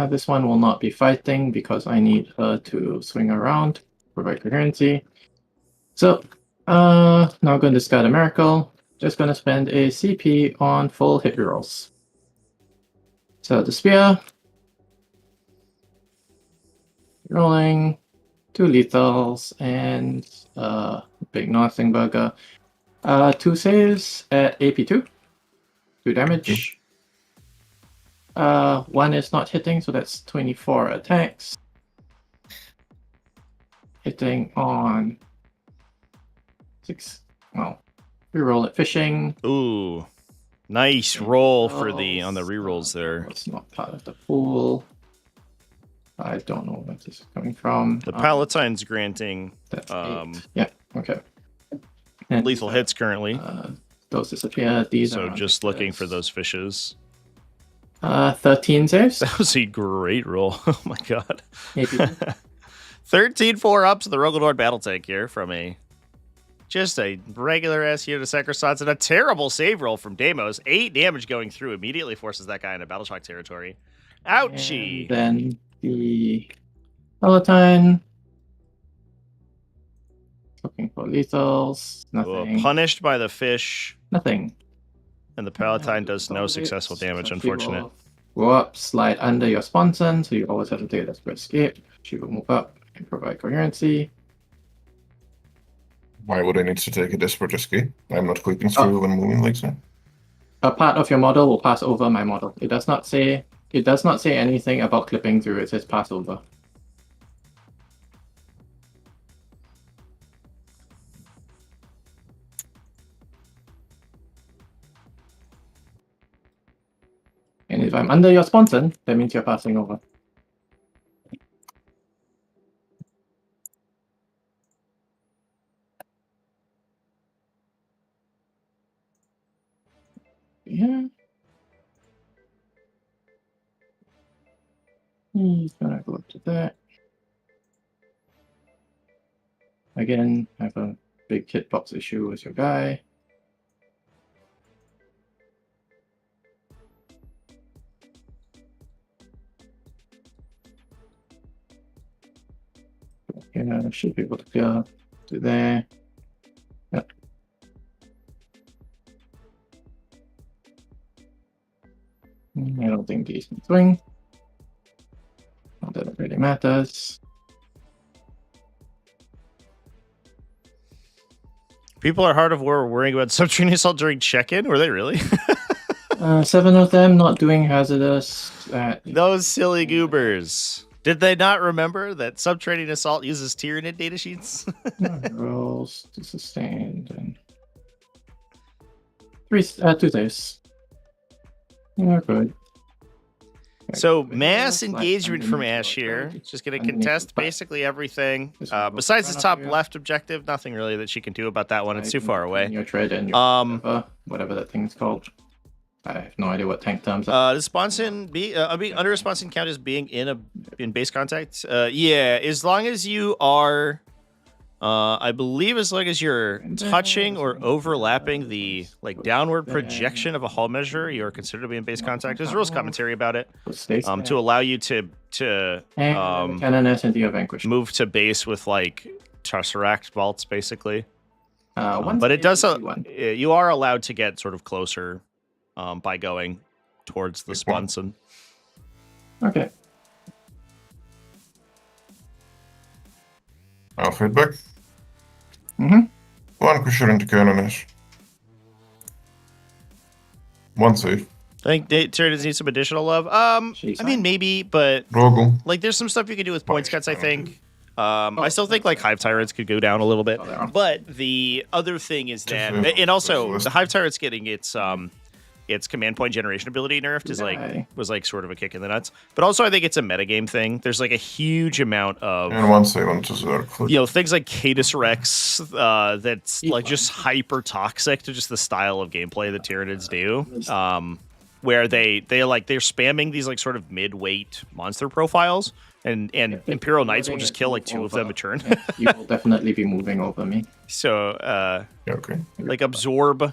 This one will not be fighting because I need her to swing around, provide coherency. So, now I'm going to discard a miracle. Just going to spend a CP on full hit rerolls. So the spear. Rolling. 2 lethals and big nothing burger. 2 saves at AP2. 2 damage. 1 is not hitting, so that's 24 attacks. Hitting on 6. Well, reroll at fishing. Ooh, nice roll for on the rerolls there. It's not part of the pool. I don't know where this is coming from. The Palatine's granting. That's 8. Yeah. Okay. And, lethal hits currently. Those disappear. These so are just looking for those fishes. 13 saves. That was a great roll. Oh my god. 13 4-ups the Rogalord battle tank here from just a regular ass unit of Sacrosands and a terrible save roll from Deimos. 8 damage going through immediately forces that guy into battle shock territory. Ouchie. And then the Palatine. Looking for lethals. Nothing. Punished by the fish. Nothing. And the Palatine does no successful damage, unfortunate. Go up, slide under your sponson, so you always have to take a desperate escape. She will move up and provide coherency. Why would I need to take a desperate escape? I'm not clicking through when moving like so. A part of your model will pass over my model. It does not say anything about clipping through. It says pass over. And if I'm under your sponson, that means you're passing over. Yeah. He's gonna go up to that. Again, I have a big hitbox issue with your guy. Yeah, I should be able to go to there. Yep. I don't think these can swing. Not that it really matters. People are hard of war worrying about subterranean assault during check-in. Were they really? 7 of them not doing hazardous. Those silly goobers. Did they not remember that subterranean assault uses Tyranid datasheets? Rolls to sustained and 2 saves. Yeah, good. So mass engagement from Ash here. Just going to contest basically everything. Besides the top left objective, nothing really that she can do about that one. It's too far away. Your trade and your whatever that thing's called. I have no idea what tank terms are. Does Sponson under a Sponson count as being in base contact? Yeah, as long as you are I believe as long as you're touching or overlapping the downward projection of a hull measure, you are considered to be in base contact. There's rules commentary about it to allow you to move to base with like tesseract vaults, basically. But it does. You are allowed to get sort of closer by going towards the Spunson. Okay. Feedback. One pusher into cannonish. One safe. I think Tyrannids need some additional love. I mean, maybe, but like, there's some stuff you can do with points cuts, I think. I still think like Hive Tyrants could go down a little bit. But the other thing is that, and also the Hive Tyrants getting its command point generation ability nerfed was like sort of a kick in the nuts. But also I think it's a metagame thing. There's like a huge amount of things like Cadus Rex that's like just hyper toxic to just the style of gameplay that Tyranids do. Where they're spamming these like sort of mid-weight monster profiles, and Imperial Knights will just kill like 2 of them a turn. You will definitely be moving over me. So like absorb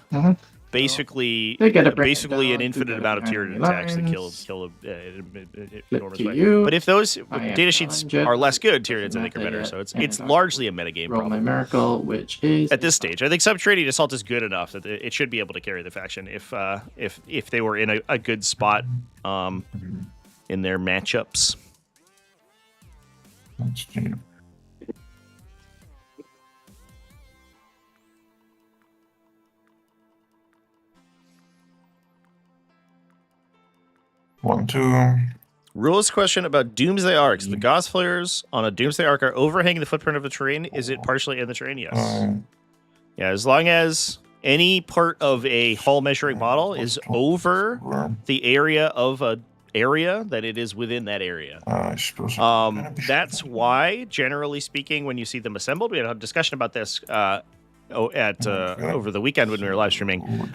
basically an infinite amount of Tyranid to actually kill enormous way. But if those data sheets are less good, Tyranids I think are better. So it's largely a metagame problem. My miracle, which is at this stage, I think Subterranean Assault is good enough that it should be able to carry the faction if they were in a good spot in their matchups. Let's see. One, two. Rules question about Doomsday Arcs. The Gauss flares on a Doomsday Arc are overhanging the footprint of the terrain. Is it partially in the terrain? Yes. Yeah, as long as any part of a hull measuring model is over the area of a area, that it is within that area. That's why, generally speaking, when you see them assembled, we had a discussion about this over the weekend when we were live streaming.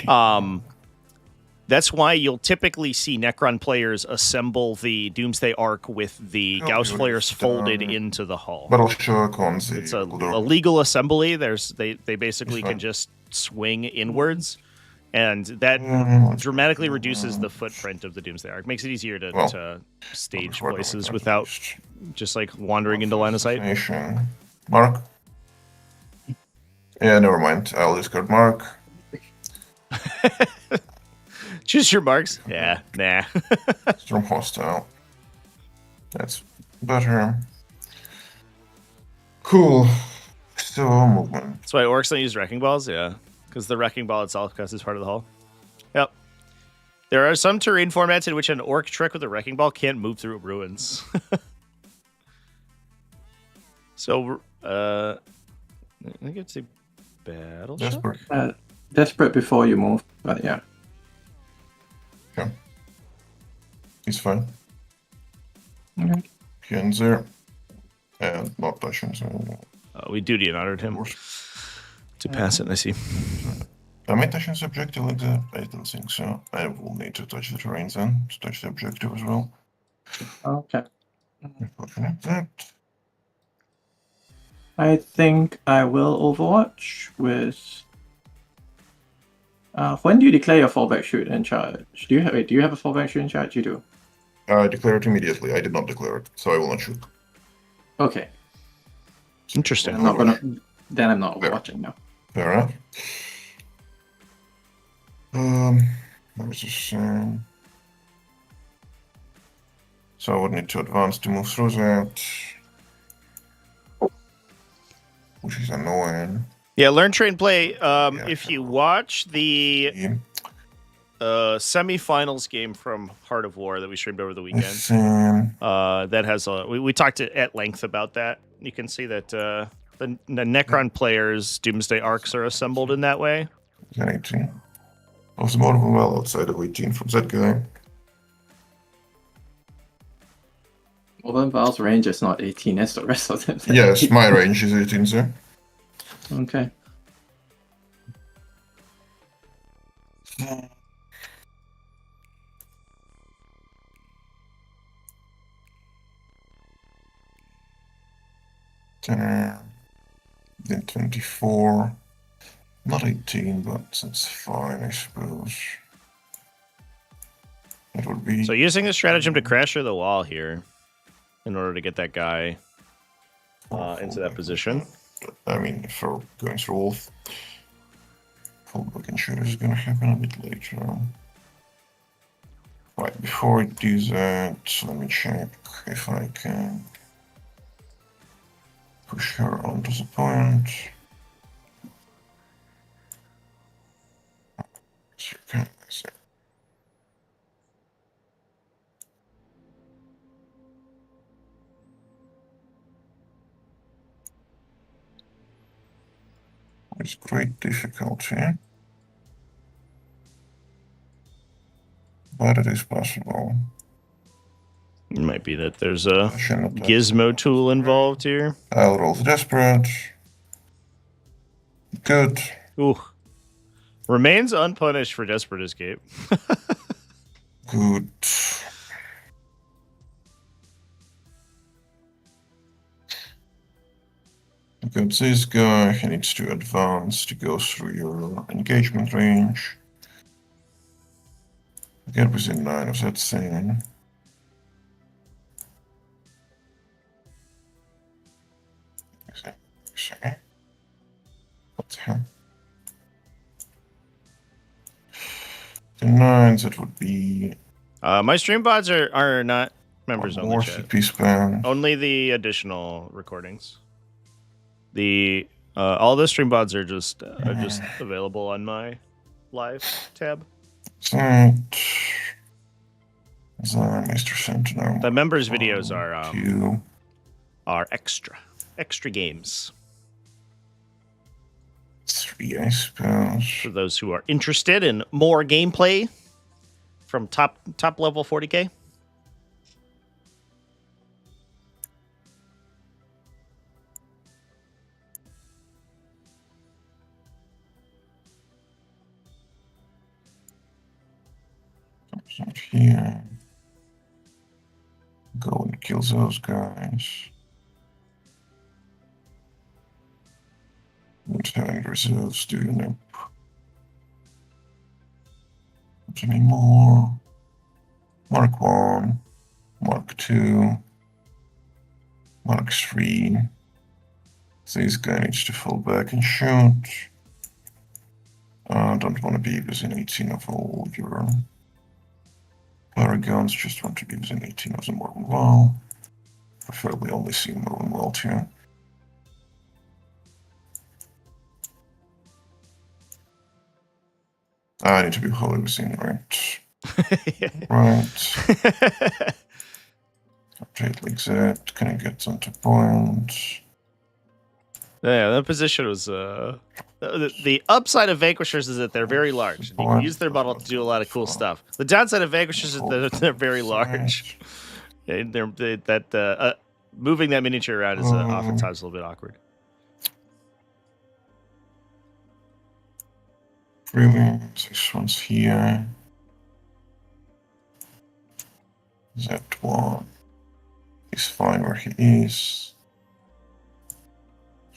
That's why you'll typically see Necron players assemble the Doomsday Arc with the Gauss flares folded into the hull. It's a legal assembly. They basically can just swing inwards, and that dramatically reduces the footprint of the Doomsday Arc. Makes it easier to stage voices without just like wandering into line of sight. Mark. Yeah, never mind. I'll discard Mark. Choose your marks. Yeah, nah. Storm hostile. That's better. Cool. Still movement. That's why orcs don't use wrecking balls. Yeah, because the wrecking ball itself counts as part of the hull. Yep. There are some terrain formats in which an orc trick with a wrecking ball can't move through ruins. So, I think it's a battle Desperate. Desperate before you move, but yeah. Okay. He's fine. Okay. He ends there. And not touching, so... we duty and honored him to pass it, I see. Am I touching the objective like that? I don't think so. I will need to touch the terrain then, to touch the objective as well. Okay. That. I think I will Overwatch with... when do you declare your fallback shoot in charge? Do you have a fallback shoot in charge? You do. I declare it immediately. I did not declare it, so I will not shoot. Okay. Interesting. I'm not overwatching now. Fair enough. Let me just so I would need to advance to move through that, which is annoying. Yeah, learn, train, play. If you watch the semi-finals game from Heart of War that we streamed over the weekend, that has we talked at length about that. You can see that the Necron players' Doomsday Arcs are assembled in that way. 18. I was more well outside of 18 from that guy. Well, then Val's range is not 18 as the rest of them. Yes, my range is 18, sir. Okay. Then 24. Not 18, but that's fine, I suppose. It would be... So using the stratagem to crash through the wall here in order to get that guy into that position. I mean, for going through Wolf, fallback and shoot is going to happen a bit later on. Right, before I do that, let me check if I can push her onto the point. With great difficulty, but it is possible. It might be that there's a gizmo tool involved here. I'll roll the desperate. Good. Ooh. Remains unpunished for desperate escape. Good. Got this guy, he needs to advance to go through your engagement range. Get within 9 of that thing. What the hell? The 9s, that would be... my stream pods are not members only. More CP spam. Only the additional recordings. The all the stream pods are just available on my live tab. That Mr. Sentinel. The members' videos are extra games. 3, I suppose. For those who are interested in more gameplay from top level 40k. Out here. Go and kill those guys. Not having reserves, do you know? Not anymore. Mark 1, Mark 2, Mark 3. This guy needs to fall back and shoot. Don't want to be within 18 of all your Paragons, just want to be within 18 of the Morven Wall. Preferably only see Morven Wall too. I need to be wholly within, right? Right. Update like that. Can I get onto point? Yeah, that position was the upside of Vanquishers is that they're very large. You can use their model to do a lot of cool stuff. The downside of Vanquishers is that they're very large. Moving that miniature around is oftentimes a little bit awkward. Brilliant. This one's here. That one is fine where he is.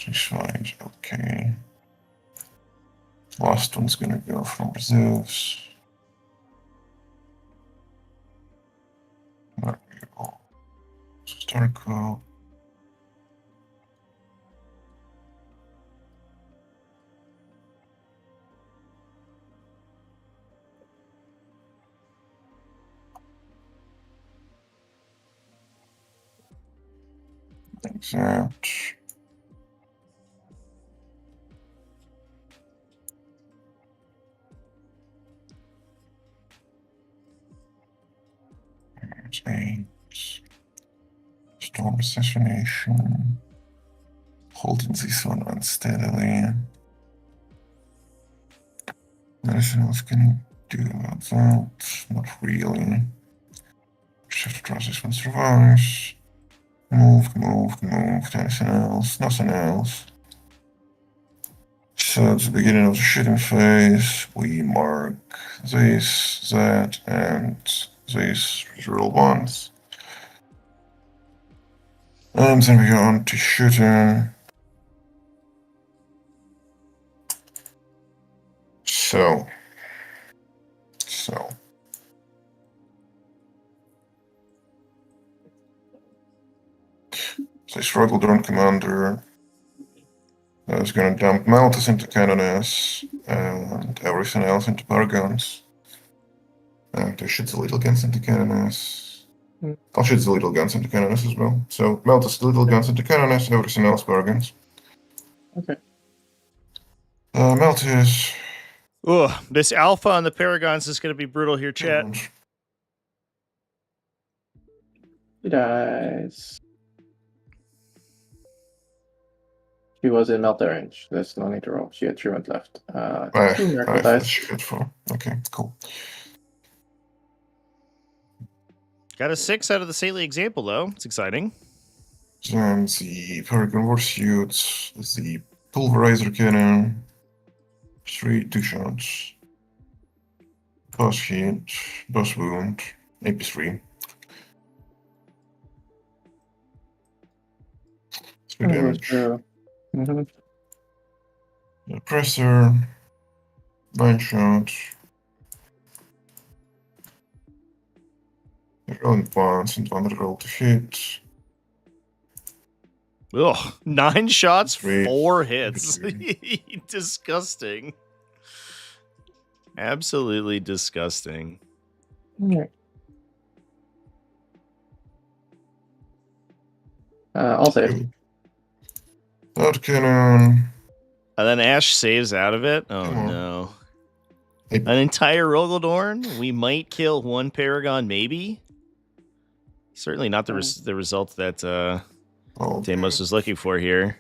This one is okay. Last one's gonna go from reserves. There we go. Historical. Exact. There's storm assassination. Holding this one unsteadily. Anything else can do about that? Not really. Just have to trust this one survives. Move. Anything else? Nothing else. So at the beginning of the shooting phase, we mark this, that, and these real ones. And then we go on to shooting. So. This Rotterdam commander is going to dump Malthus into Cannones and everything else into Paragons. And I shoot the little guns into Cannones. I'll shoot the little guns into Cannones as well. So Malthus, little guns into Cannones, everything else Paragons. Okay. Malthus. Ugh, this alpha on the Paragons is going to be brutal here, chat. He dies. She was in melt range. There's no need to roll. She had truant left. Two miracle dice. Okay, cool. Got a 6 out of the Saintly example, though. It's exciting. Then the Paragon Warsuit, the Pulverizer Cannon. 2 shots. Boss hit, boss wound, AP3. 3 damage. Presser, 9 shots. Rolling once and 1 roll to hit. Ugh, 9 shots, 3. 4 hits. Disgusting. Absolutely disgusting. I'll save. Out cannon. And then Ash saves out of it. Oh no. An entire Rogaldorn? We might kill 1 Paragon, maybe? Certainly not the result that Deimos is looking for here.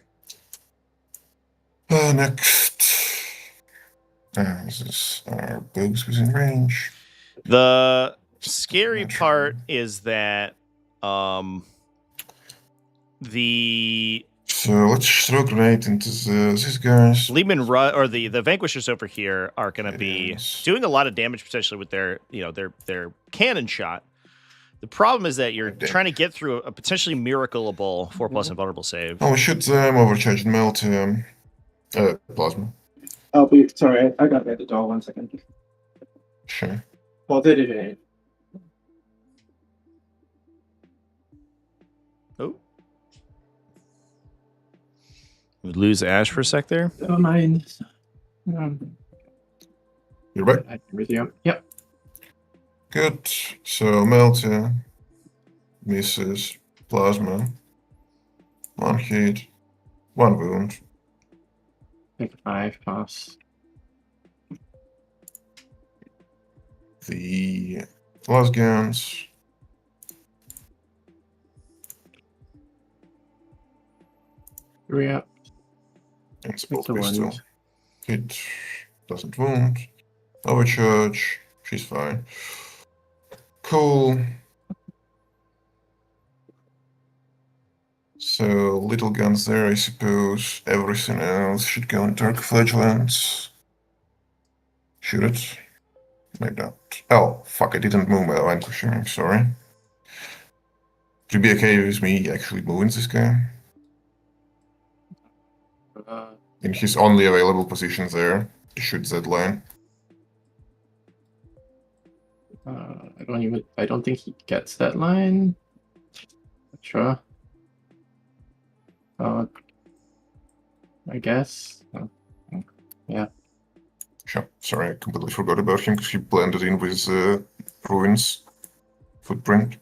Next. This is our bugs within range. The scary part is that So let's throw a grenade into these guys. Lehman or the Vanquishers over here are going to be doing a lot of damage potentially with their cannon shot. The problem is that you're trying to get through a potentially miracleable 4+ invulnerable save. Oh, we should overcharge and melt plasma. Oh, sorry, I got at the door. 1 second. Sure. Well, did it? Oh. We lose Ash for a sec there. Never mind. You're back. I can resume. Yep. Good. So melt misses plasma. 1 hit, 1 wound. Take 5 pass. The last guns. Hurry up. It's both pistol. Hit doesn't wound. Overcharge. She's fine. Cool. So little guns there, I suppose. Everything else should go in Dark Flagellants. Shoot it. Maybe not. Oh, fuck, I didn't move my Vanquisher, I'm sorry. Would you be okay with me actually moving this guy? In his only available position there, to shoot that line. I don't think he gets that line. Not sure. I guess. Yeah. Sure. Sorry, I completely forgot about him because he blended in with Ruin's footprint.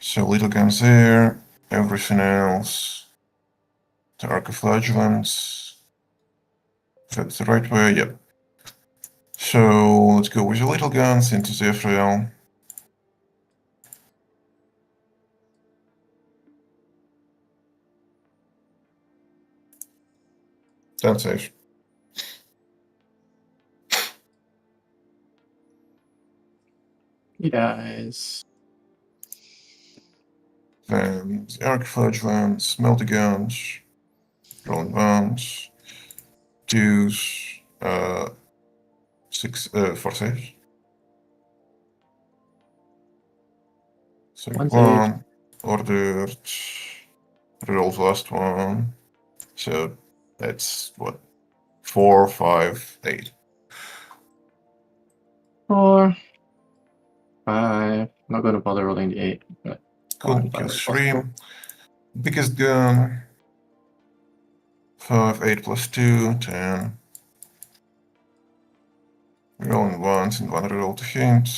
So little guns there, everything else. The Archiflagellants. That's the right way, yep. So let's go with the little guns into Zephyr. That's safe. He dies. Then the Archiflagellants, Melty Guns, Rolling Bombs, Deuce, 4 saves. So 1 1, ordered, Reroll the last one. So that's what? 4, 5, 8. 4, 5. Not going to bother rolling the 8. But Cool. Kills 3. Biggest gun. 5, 8 plus 2, 10. Rolling once and one reroll to hit.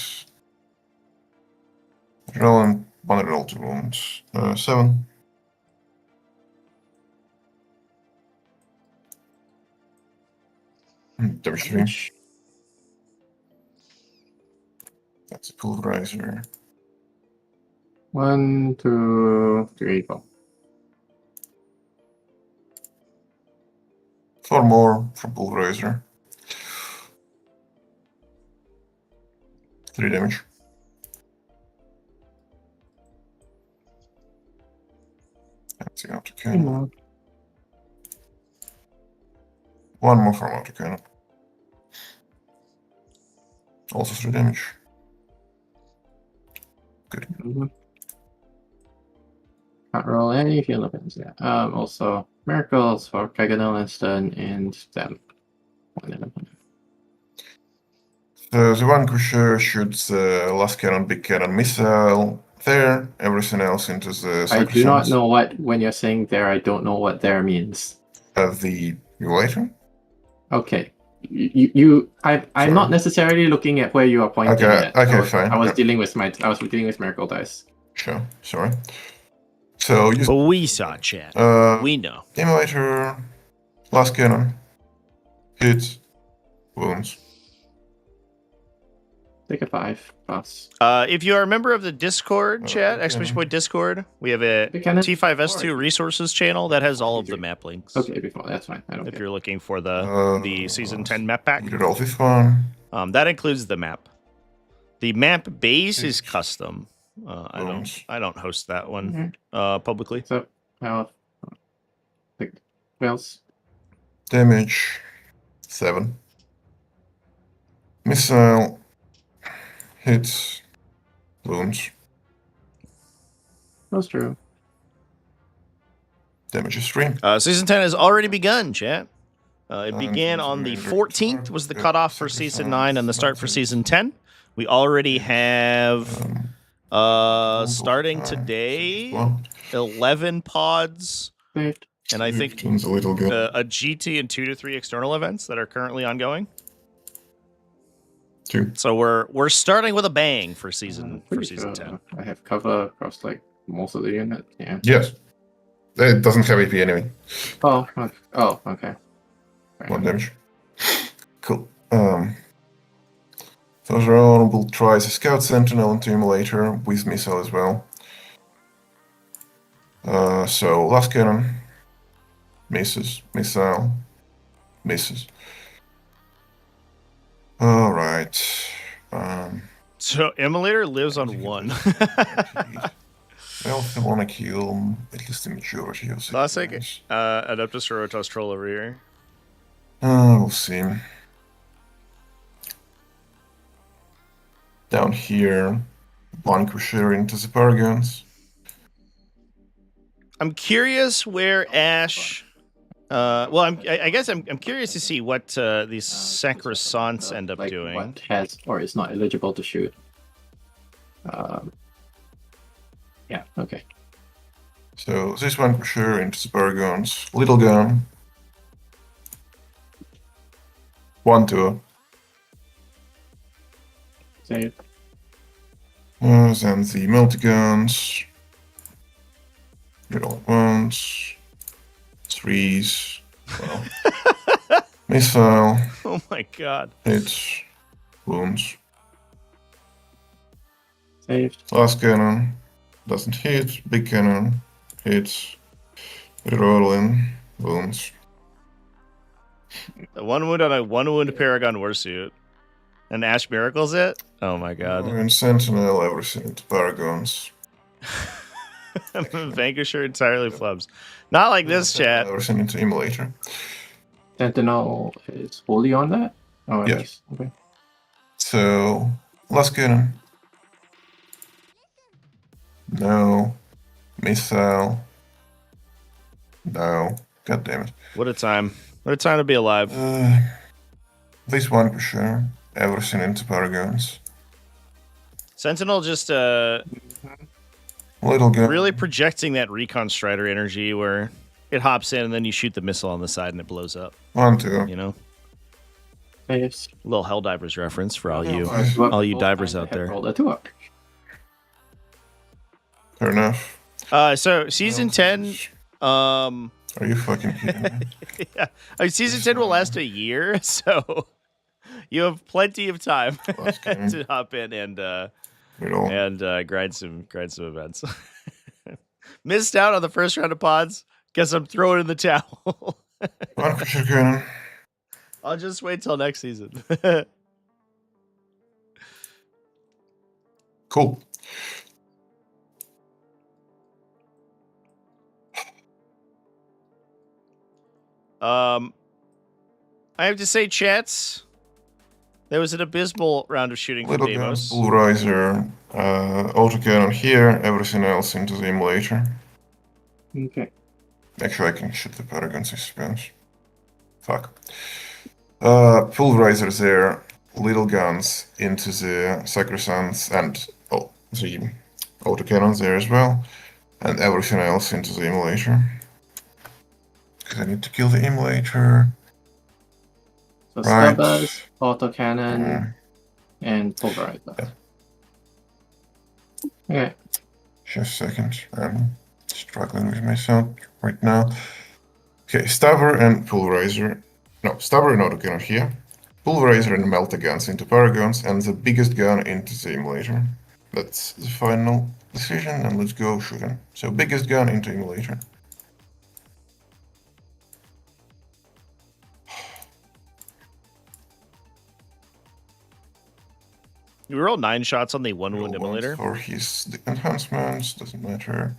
Rolling one reroll to wounds. 7. Damage 3. That's a pulverizer. 1, 2, 3, 4. 4 more from pulverizer. 3 damage. That's the autocannon. 1 more from autocannon. Also 3 damage. Good. Can't roll any field events. Yeah. Also miracles for Kaganel and Stun and them. The Vanquisher shoots last cannon, big cannon, missile there. Everything else into the I do not know what, when you're saying there, I don't know what there means. The Militarum? Okay. I'm not necessarily looking at where you are pointing at. Okay, fine. I was dealing with miracle dice. Sure, sorry. So you. But we saw chat. We know. Emulator, last cannon, hit, wounds. Take a 5 plus. If you are a member of the Discord chat, exclamation point Discord, we have a T5S2 resources channel that has all of the map links. Okay, before that's fine. I don't. If you're looking for the season 10 map pack, You did all this one. that includes the map. The map base is custom. I don't host that one publicly. So health. Wells. Damage 7. Missile. Hits. Wounds. That's true. Damage is 3. Season 10 has already begun, chat. It began on the 14th, was the cutoff for Season 9 and the start for Season 10. We already have, starting today, 11 pods, and I think a little good. a GT and 2 to 3 external events that are currently ongoing. 2. So we're starting with a bang for season 10. I have cover across like most of the unit. Yeah. Yes. It doesn't have AP anyway. Oh, okay. 1 damage. Cool. First round, we'll try the Scout Sentinel into Emulator with missile as well. So last cannon. Misses. Missile. Misses. Alright. So Emulator lives on 1. Well, if I want to kill at least the majority of the Classic Adepta Sororitas troll over here. We'll see. Down here, Vanquisher into the Paragons. I'm curious where Ash. Well, I guess I'm curious to see what these Sacrosaunts end up doing. What has or is not eligible to shoot. Yeah. Okay. So this Vanquisher into the Paragons. Little gun. 1, 2. Save. Then the multi-guns. Little ones. 3s. Well. Missile. Oh my god. Hits. Wounds. Saved. Last cannon. Doesn't hit. Big cannon. Hits. Rerolling. Wounds. 1 wound on a 1 wound Paragon Warsuit. And Ash miracles it? Oh my god. And Sentinel, everything into Paragons. Vanquisher entirely flubs. Not like this, chat. Everything into Emulator. Sentinel is wholly on that? Oh, Yeah. yes. Okay. So, last cannon. No. Missile. No. God damn it. What a time. What a time to be alive. This one for sure. Everything into Paragons. Sentinel just Little gun. really projecting that Recon Strider energy where it hops in and then you shoot the missile on the side and it blows up. 1, 2. You know? Yes. Little Helldivers reference for all you divers out there. Roll a 2 up. Fair enough. So season 10 Are you fucking kidding me? yeah. Season 10 will last a year, so you have plenty of time to hop in and grind some events. Missed out on the first round of pods. Guess I'm throwing in the towel. I'll just wait till next season. Cool. I have to say, chats, there was an abysmal round of shooting from Deimos. Pulverizer, autocannon here, everything else into the emulator. Okay. Actually, I can shoot the Paragons in suspense. Fuck. Pulverizer there, little guns into the Sacrosancts and the autocannons there as well, and everything else into the emulator. Because I need to kill the emulator. So Stubbers, autocannon, and pulverizer. Yeah. Okay. Just a second. I'm struggling with myself right now. Okay, Stabber and Pulverizer. No, Stabber and autocannon here. Pulverizer and melta guns into Paragons, and the biggest gun into the emulator. That's the final decision, and let's go shooting. So biggest gun into emulator. You rolled 9 shots on the 1 wound emulator. For his enhancements, doesn't matter.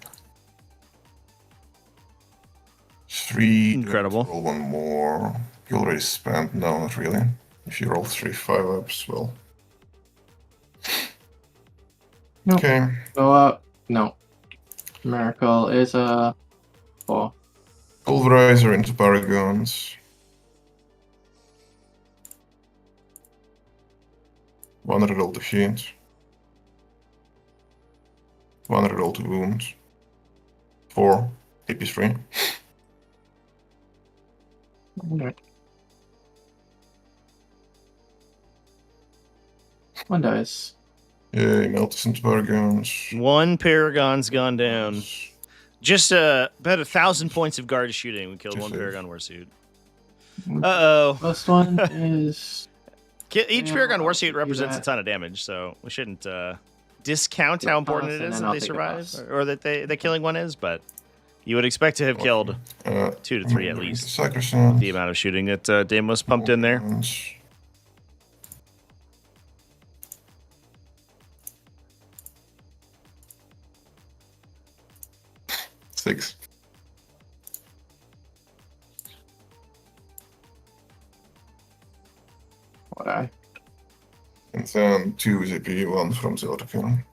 3. Incredible. Roll 1 more. You already spent. No, not really. If you roll 3 5-ups, well. Nope. Okay. Go up. No. Miracle is a 4. Pulverizer into Paragons. 1 reroll to hit. 1 reroll to wound. 4. AP3. Okay. 1 dice. Yay, Meltus into Paragons. 1 Paragon's gone down. Just about 1,000 points of guard shooting. We killed 1 Paragon Warsuit. Uh-oh. First one is... Each Paragon Warsuit represents a ton of damage, so we shouldn't discount how important it is that they survive, or that the killing one is, but you would expect to have killed 2 to 3 at least. The amount of shooting that Deimos pumped in there. 6. What I? And then 2 ZP, 1 from the autocannon.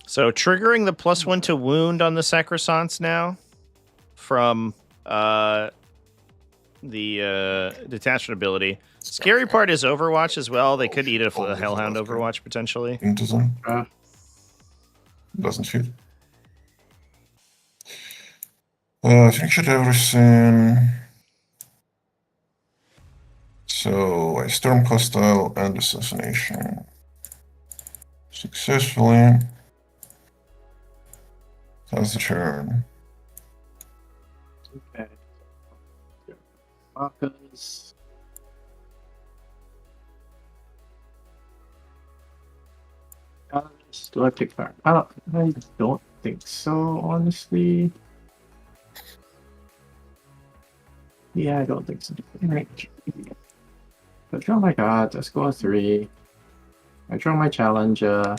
So triggering the +1 to wound on the Sacrosancts now from the detachment ability. Scary part is Overwatch as well. They could eat it for the Hellhound Overwatch potentially. Into them. Doesn't shoot. I think shoot everything. So I storm hostile and assassination. Successfully. That's the turn. Okay. Markers. Do I pick fire? I don't think so, honestly. Yeah, I don't think so. Right. I draw my cards, I score 3. I draw my challenger.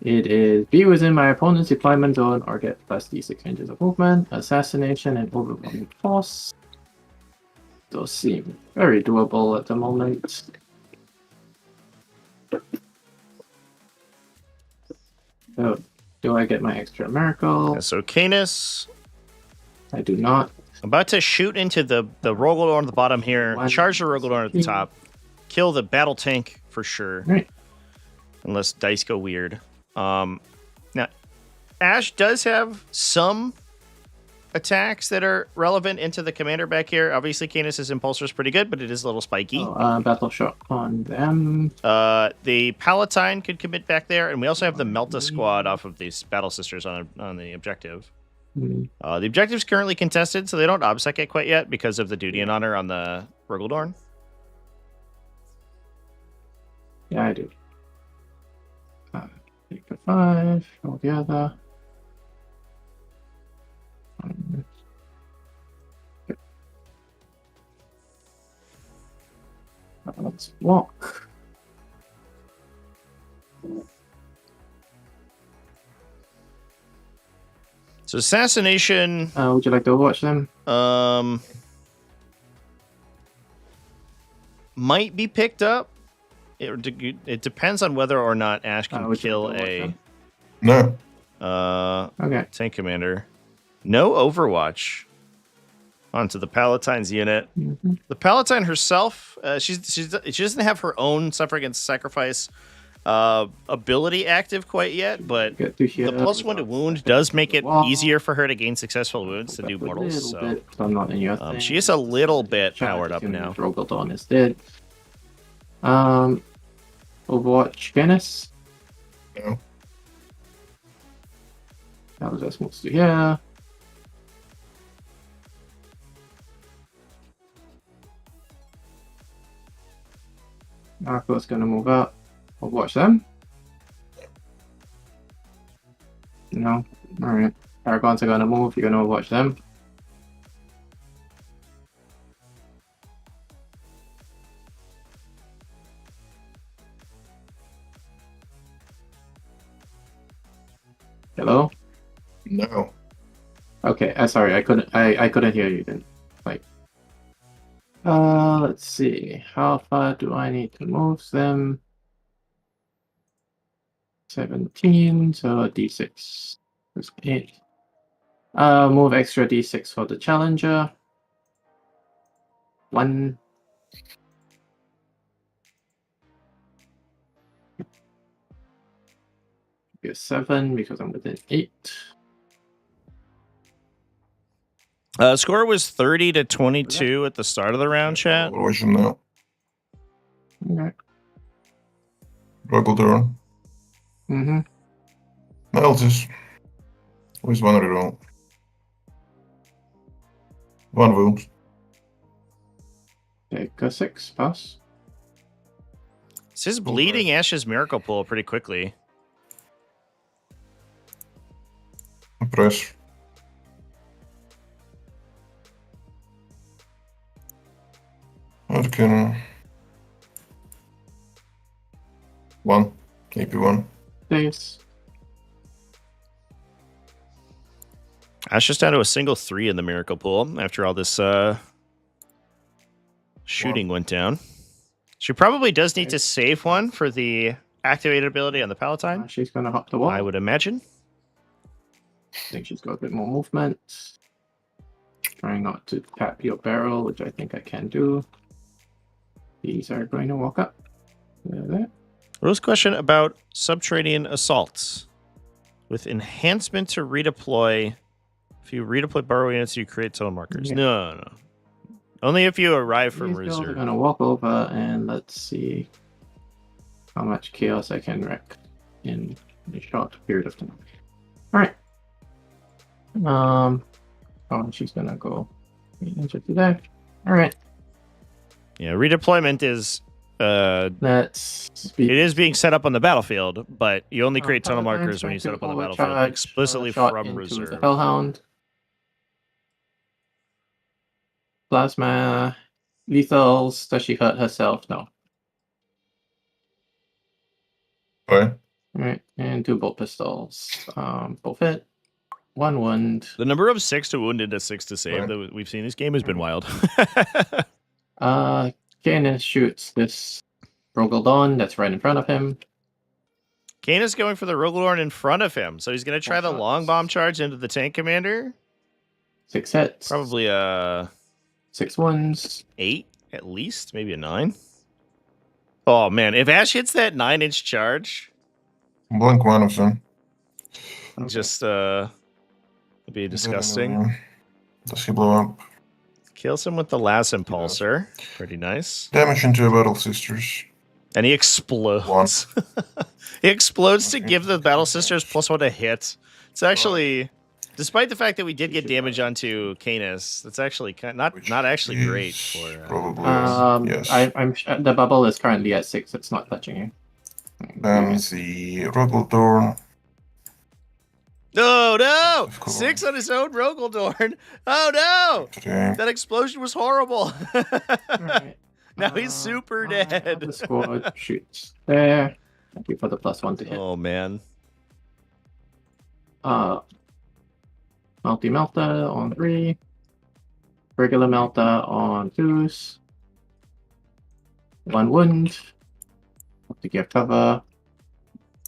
It is be within my opponent's deployment zone or get plus d6 ranges of movement, assassination, and overwhelming force. Those seem very doable at the moment. So, Do I get my extra miracle? So Canis. I do not. I'm about to shoot into the Rogaldorn at the bottom here. Charge the Rogaldorn at the top. Kill the battle tank for sure. Right. Unless dice go weird. Now, Ash does have some attacks that are relevant into the commander back here. Obviously, Canis' Impulsor is pretty good, but it is a little spiky. Battle shot on them. The Palatine could commit back there, and we also have the Melta squad off of these Battle Sisters on the objective. The objective's currently contested, so they don't obsec it quite yet because of the duty and honor on the Rogaldorn. Yeah, I do. Take the 5, all the other. Let's walk. So assassination. Would you like to watch them? Might be picked up. It depends on whether or not Ash can kill a. No. Okay. Tank commander. No Overwatch. Onto the Palatine's unit. The Palatine herself, she doesn't have her own Suffer Against Sacrifice ability active quite yet, but the +1 to wound does make it easier for her to gain succestial wounds to do mortals. So I'm not in your thing. She is a little bit powered up now. Rogaldorn is dead. Overwatch Canis. No. That was just moves to here. Marco's gonna move up. Overwatch them. No. Alright. Paragons are gonna move. You're gonna overwatch them. Hello? No. Okay, sorry, I couldn't hear you then. Like, let's see. How far do I need to move them? 17, so D6. That's 8. Move extra D6 for the challenger. 1. Be a 7 because I'm within 8. Score was 30-22 at the start of the round, chat. What was now? Okay. Rogaldorn. Meltis. Always one reroll. 1 wound. Take a 6, pass. This is bleeding Ash's Miracle Pool pretty quickly. Press. Okay. 1. AP1. Thanks. Ash just down to a single 3 in the Miracle Pool after all this shooting went down. She probably does need to save one for the activated ability on the Palatine. She's going to hop the wall. I would imagine. I think she's got a bit more movement. Trying not to tap your barrel, which I think I can do. These are going to walk up. There. Rose question about subterranean assaults. With enhancement to redeploy, if you redeploy borrow units, you create total markers. Yeah. No. Only if you arrive from reserve. I'm going to walk over and let's see how much chaos I can wreak in a short period of time. Alright. She's going to go into today. Alright. Yeah, redeployment is it is being set up on the battlefield, but you only create tunnel markers when you set up on the battlefield explicitly from reserve. The Hellhound. Plasma. Lethals. Does she hurt herself? No. Fine. Alright, and 2 bolt pistols. Both hit. 1 wound. The number of 6 to wound into 6 to save that we've seen this game has been wild. Canis shoots this Rogaldorn that's right in front of him. Kane is going for the Rogaldorn in front of him, so he's going to try the long bomb charge into the tank commander. 6 hits. Probably 6 ones. 8 at least, maybe a 9. Oh man, if Ash hits that 9-inch charge, Blink one of them. just it'd be disgusting. Does he blow up? Kills him with the last impulsor. Pretty nice. Damage into a Battle Sisters. And he explodes. He explodes to give the Battle Sisters +1 to hit. It's actually, despite the fact that we did get damage onto Canis, that's actually not actually great for. Probably. Yes. I'm the bubble is currently at 6. It's not touching you. Then the Rogaldorn. Oh no! 6 on his own Rogaldorn. Oh no! Okay. That explosion was horrible. Right. Now he's super dead. The squad shoots there. Thank you for the +1 to hit. Oh man. Multi-melta on 3. Regular melta on 2s. 1 wound. Have to give cover.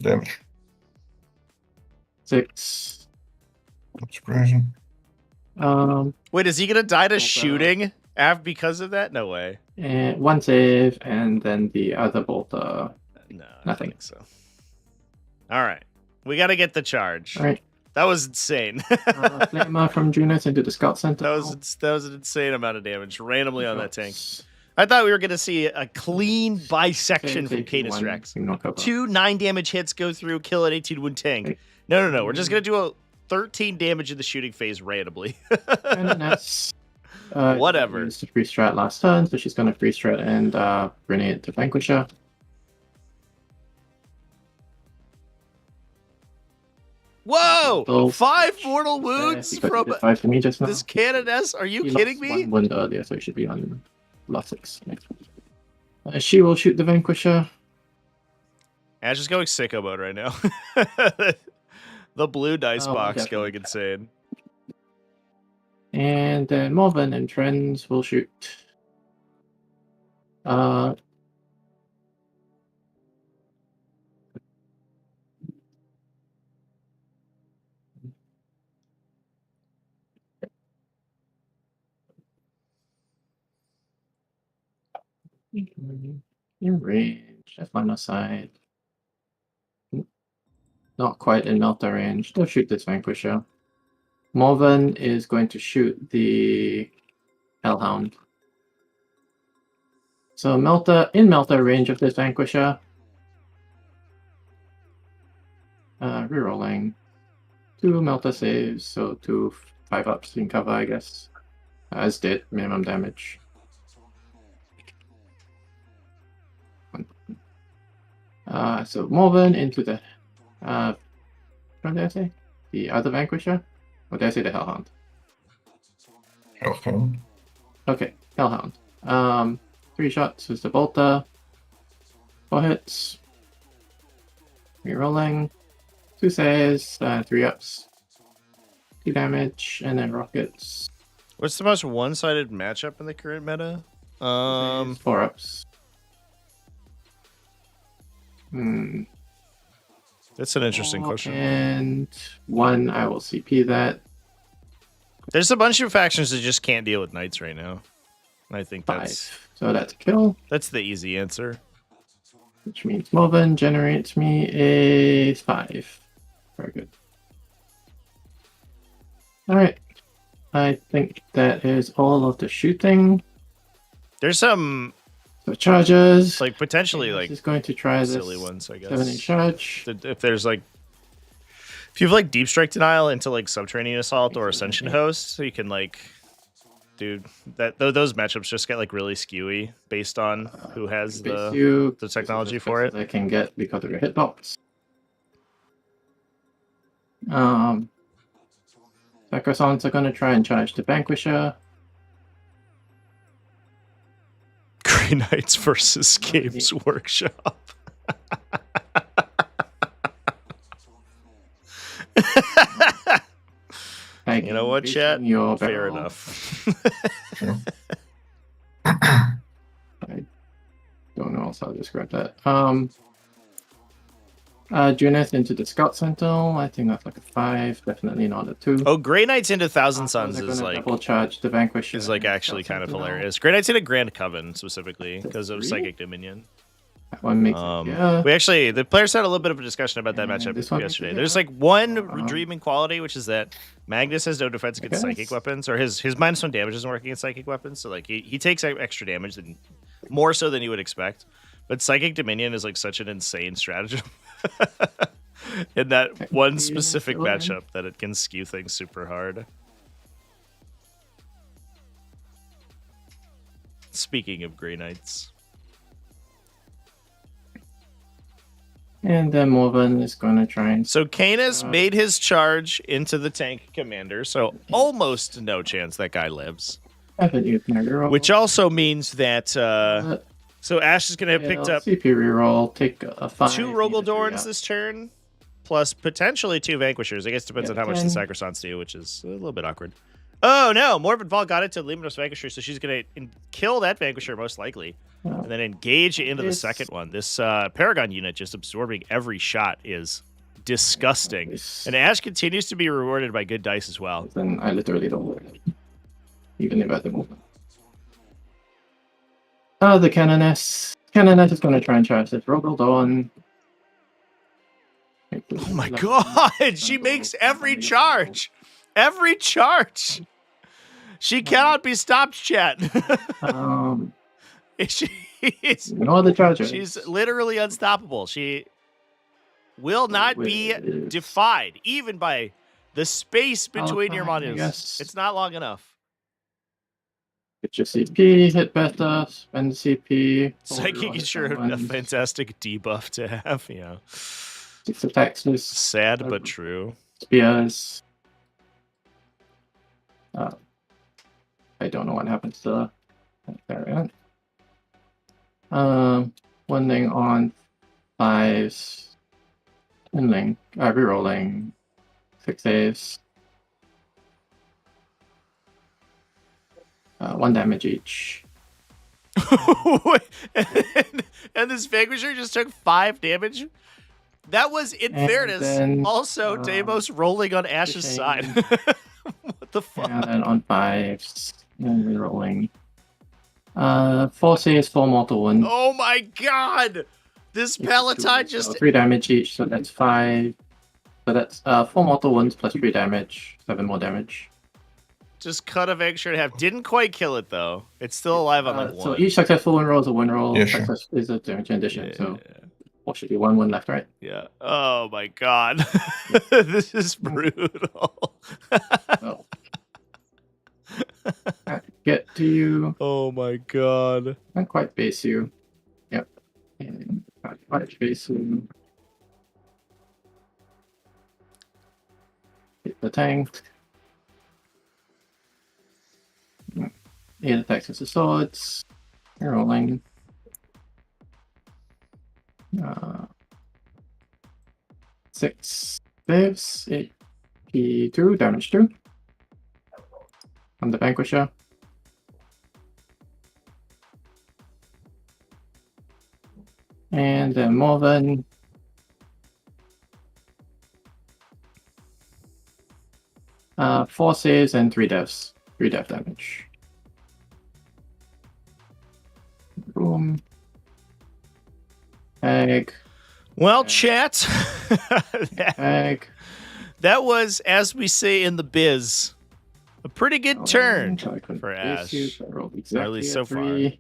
Damage. 6. Not surprising. Wait, is he gonna die to shooting because of that? No way. And 1 save, and then the other bolter. No, I Nothing. don't think so. All right, we got to get the charge. All right. That was insane. Flamer from Junus into the Scout Center. That was an insane amount of damage randomly on that tank. I thought we were gonna see a clean bisection from Canis Rex. 2 9-damage hits go through, kill an 18-wound tank. No. We're just gonna do a 13 damage in the shooting phase randomly. And that's whatever. Used to free strat last turn, so she's gonna free strat and grenade to Vanquisher. Whoa! 5 mortal wounds from 5 to me just now. this Canoness? Are you He kidding lost me? 1 wound earlier, so he should be on +6 next week. She will shoot the Vanquisher. Ash is going sicko mode right now. The blue dice box definitely. going insane. And then Morven and Trends will shoot. In range, that's line of sight. Not quite in Melta range. They'll shoot this Vanquisher. Morven is going to shoot the Hellhound. So in Melta range of this Vanquisher. Rerolling. 2 Melta saves, so 2 5-ups in cover, I guess. As did minimum damage. So Morven into the what did I say? The other Vanquisher? Or did I say the Hellhound? Hellhound. Okay, Hellhound. 3 shots is the bolter. 4 hits. Rerolling. 2 saves, 3 ups. 2 damage, and then rockets. What's the most one-sided matchup in the current meta? 4 ups. That's an interesting question. And 1, I will CP that. There's a bunch of factions that just can't deal with knights right now. And I think 5. So that's a kill. that's the easy answer. Which means Morven generates me a 5. Very good. Alright. I think that is all of the shooting. There's some So charges. like potentially like is going to try this silly ones, I guess. 7-inch charge. If there's like, if you have like deep strike denial into like subterranean assault or ascension host, so you can like, dude, that those matchups just get like really skewy based on who has the technology for it. I can get because of your hitbox. Sacrosants are going to try and charge the Vanquisher. Grey Knights versus Games Workshop. You know what, chat? Fair enough. I don't know else how to describe that. Junith into the Scout Sentinel. I think that's like a 5. Definitely not a 2. Oh, Grey Knights into Thousand Suns is like double charge the Vanquisher. Is like actually kind of hilarious. Grey Knights into Grand Coven specifically because of Psychic Dominion. That one makes We actually, the players had a little bit of a discussion about that matchup yesterday. There's like one redeeming quality, which is that Magnus has no defense against psychic weapons, or his -1 damage isn't working against psychic weapons. So like he takes extra damage, than more so than you would expect. But Psychic Dominion is like such an insane stratagem in that one specific matchup that it can skew things super hard. Speaking of Grey Knights. And then Morven is going to try and... So Canis made his charge into the tank commander, so almost no chance that guy lives. Which also means that... so Ash is going to have picked up... CP reroll, take a 5. 2 Rogaldorns this turn, plus potentially 2 Vanquishers. I guess it depends on how much the Sacrosants do, which is a little bit awkward. Oh no, Morven Fall got it to Luminous Vanquisher, so she's going to kill that Vanquisher most likely. And then engage into the second one. This Paragon unit just absorbing every shot is disgusting. And Ash continues to be rewarded by good dice as well. Then I literally don't worry. Even if I have the movement. The Canoness. Canoness is going to try and charge this Rogaldorn. Oh my god! She makes every charge! Every charge! She cannot be stopped, chat. No other charges. She's literally unstoppable. She will not be defied, even by the space between your monitors. It's not long enough. Get your CP, hit better, spend CP. Psychic is sure a fantastic debuff to have, you know. 6 attacks. Sad but true. Spears. I don't know what happens to that variant. One thing on 5s. Twinling. Rerolling. 6 saves. 1 damage each. and this Vanquisher just took 5 damage? That was, in fairness, also Deimos rolling on Ash's side. What the fuck? And then on 5s. And rerolling. 4 saves, 4 mortal wounds. Oh my god! This Palatine just... So 3 damage each, so that's 5. So that's 4 mortal wounds plus 3 damage. 7 more damage. Just cut a Vanquisher in half. Didn't quite kill it, though. It's still alive on like 1. So each successful win roll is a win roll. Yeah, Success is a damage addition, so... What should be 1 win left, right? Yeah. Oh my god. This is brutal. Oh. Get to you. Oh my god. Not quite base you. Yep. And not quite base you. Hit the tank. 8 attacks with the swords. You're rolling. 6 saves. 82 damage 2. On the Vanquisher. And then Morven. Four saves and 3 deaths. 3 death damage. Boom. Egg. Well, chat. Egg. That was, as we say in the biz, a pretty good turn for Ash. At least so far.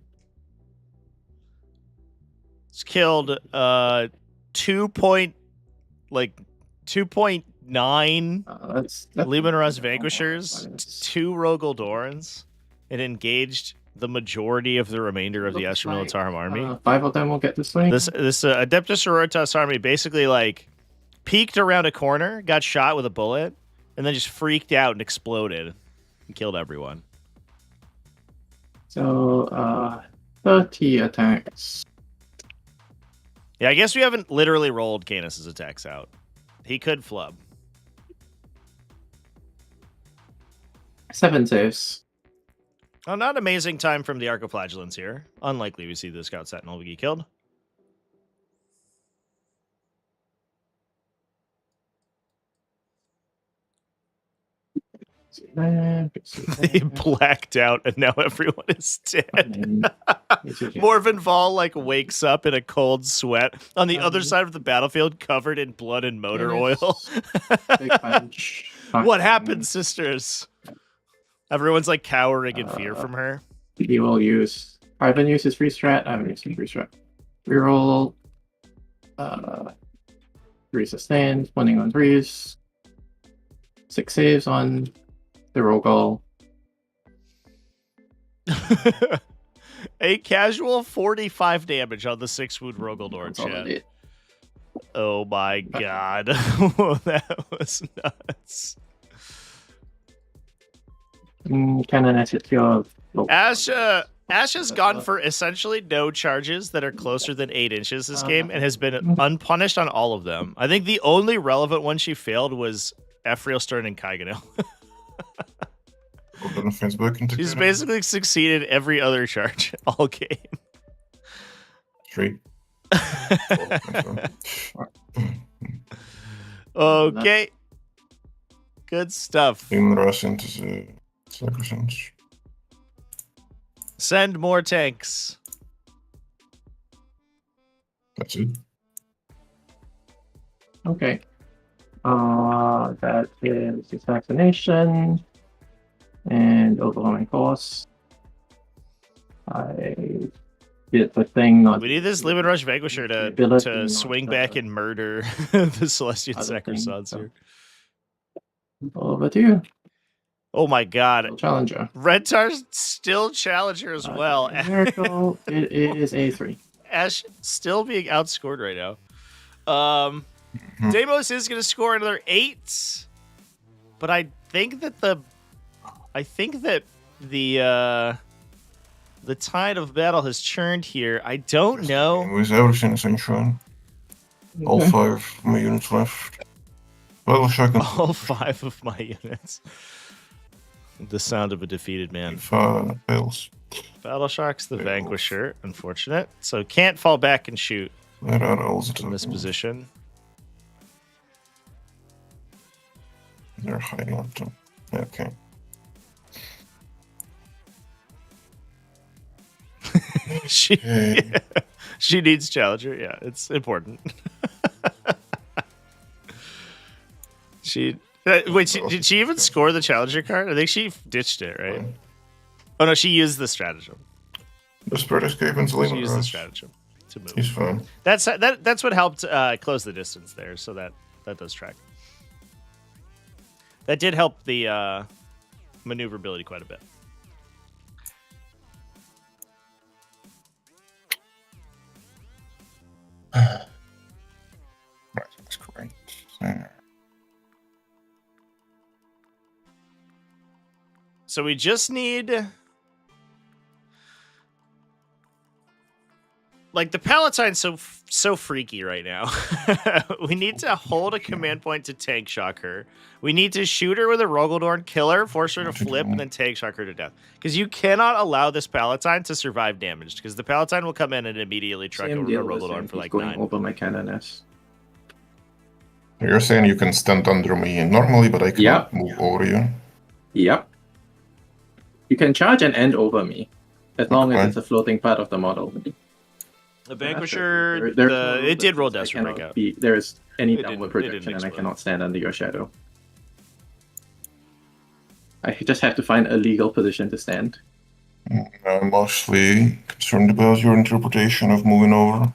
It's killed 2.9 Luminous Vanquishers, 2 Rogaldorns, and engaged the majority of the remainder of the Astra Militarum army. 5 of them will get this swing. This Adepta Sororitas army basically like peeked around a corner, got shot with a bullet, and then just freaked out and exploded and killed everyone. So 30 attacks. Yeah, I guess we haven't literally rolled Canis' attacks out. He could flub. 7 saves. Oh, not amazing time from the Archoflagellants here. Unlikely we see the Scout Sentinel get killed. They blacked out, and now everyone is dead. Morven Vol like wakes up in a cold sweat on the other side of the battlefield, covered in blood and motor oil. What happened, sisters? Everyone's like cowering in fear from her. He will use. I haven't used his free strat. I haven't used his free strat. Reroll. 3 sustained, winning on 3s. 6 saves on the Rogol. A casual 45 damage on the 6 wound Rogaldor chat. Oh my god. That was nuts. Ash has gone for essentially no charges that are closer than 8 inches this game and has been unpunished on all of them. I think the only relevant one she failed was Ephriel Stern and Kaiganil. She's basically succeeded every other charge all game. 3. Okay. Good stuff. Send more tanks. That's it. Okay. That is assassination and overwhelming force. I did the thing on. We need this Limit Rush Vanquisher to swing back and murder the Celestian Sacrosans here. Over to you. Oh my god. Still challenger. Rentar's still challenger as well. Miracle, it is a 3. Ash still being outscored right now. Deimos is going to score another 8, but I think that the tide of battle has churned here. I don't know. With everything sunshine. All 5 of my units left. Well, all 5 of my units. The sound of a defeated man. Fails. Battle Shock's the Vanquisher. Unfortunate. So can't fall back and shoot in this position. They're hiding up too. Okay. She needs challenger. Yeah, it's important. Did she even score the challenger card? I think she ditched it, right? Oh no, she used the stratagem. The spread escape and she used the stratagem to move. He's fine. That's what helped close the distance there, so that does track. That did help the maneuverability quite a bit. That's great. So we just need... Like, the Palatine's so freaky right now. We need to hold a command point to tank shock her. We need to shoot her with a Rogaldorn, kill her, force her to flip, and then tank shock her to death. Because you cannot allow this Palatine to survive damage, because the Palatine will come in and immediately truck over a Rogaldorn for like 9. Over my Canoness. You're saying you can stand under me normally, but I cannot move over you? Yep. You can charge and end over me, as long as it's a floating part of the model. The Vanquisher, it did roll Desperate Breakout. There is any downward projection, and I cannot stand under your shadow. I just have to find a legal position to stand. I'm mostly concerned about your interpretation of moving over.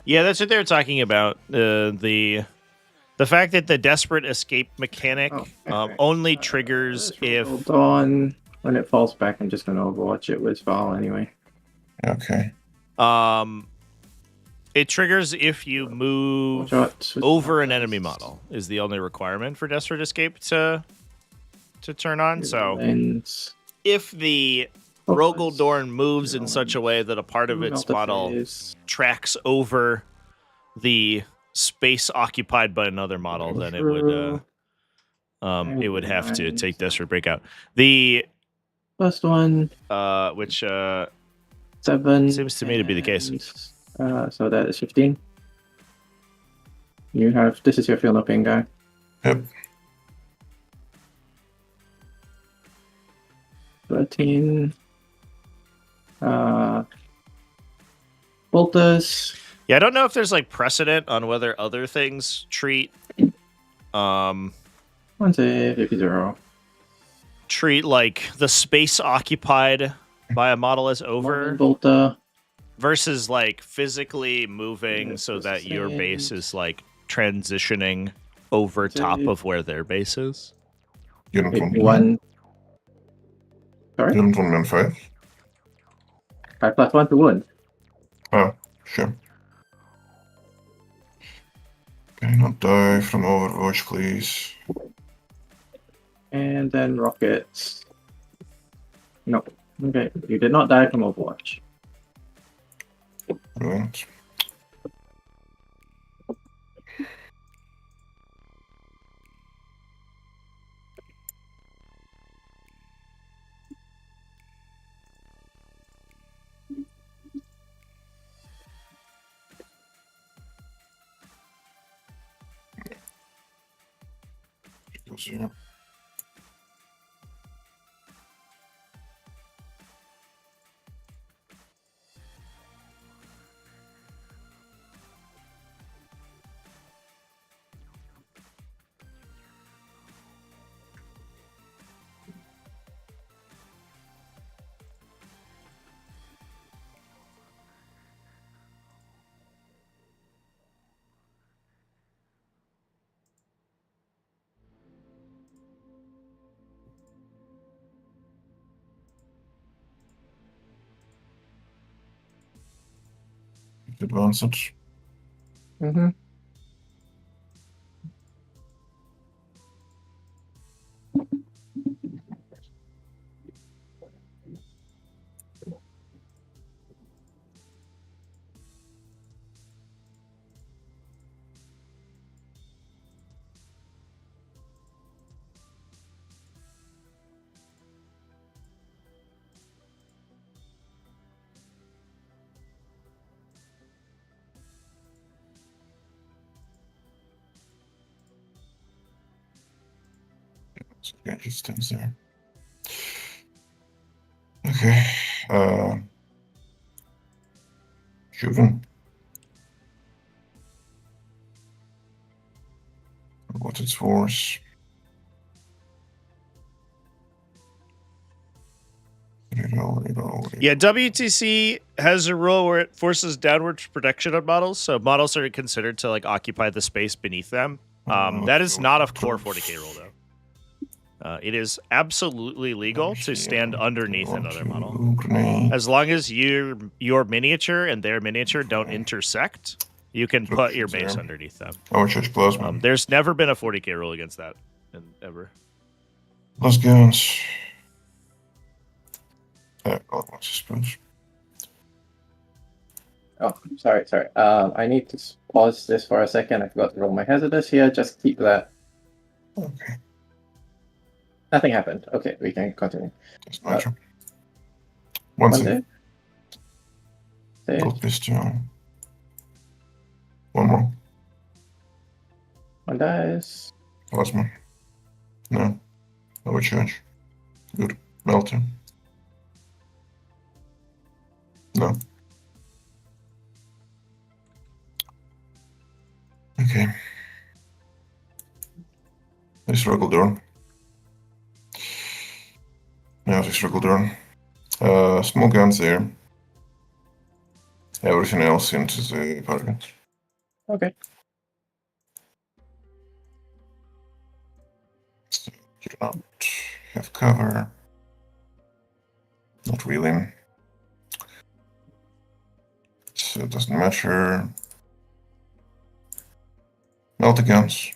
Yeah, that's what they were talking about. The fact that the desperate escape mechanic only triggers if... Hold on. When it falls back, I'm just going to overwatch it with Val anyway. Okay. It triggers if you move over an enemy model is the only requirement for desperate escape to turn on. So if the Rogaldorn moves in such a way that a part of its model tracks over the space occupied by another model, then it would have to take this or break out. The first one, which 7 seems to me to be the case. So that is 15. You have this is your feel no pain guy. Yep. 13. Bolters. Yeah, I don't know if there's like precedent on whether other things treat 1 save, 50. treat like the space occupied by a model as over Bolter. versus like physically moving so that your base is like transitioning over top of where their base is. Unit 1. Sorry? Unit 1 and 5. 5 plus 1 to wound. Oh, sure. Can you not die from Overwatch, please? And then rockets. No. Okay, you did not die from Overwatch. Brilliant. Goes here. Advantage. Mm-hmm. So yeah, he stands there. Okay. Shooting. What's its force? Yeah, WTC has a rule where it forces downward protection on models, so models are considered to like occupy the space beneath them. That is not a core 40k rule, though. It is absolutely legal to stand underneath another model. As long as your miniature and their miniature don't intersect, you can put your base underneath them. Plasma. There's never been a 40k rule against that, ever. Let's go. Oh, sorry. I need to pause this for a second. I forgot to roll my hazardous here. Just keep that. Okay. Nothing happened. Okay, we can continue. That's natural. One save. Save. Pistol. One more. One dies. Plasma. No. Overcharge. Good. Melter. No. Okay. They struggle door. Yeah, they struggle door. Small guns there. Everything else into the target. Okay. So you do not have cover. Not really. So it doesn't matter. Multi guns.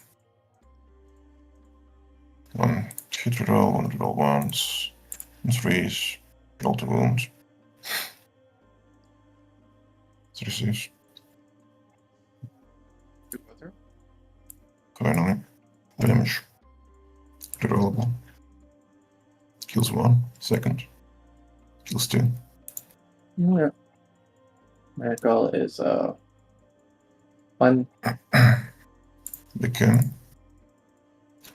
One hit reroll, one reroll once, and threes, roll to wounds. 3 saves. Finally. Damage. Rerollable. Kills 1. Second. Kills 2. Yeah. Miracle is 1. Big cannon.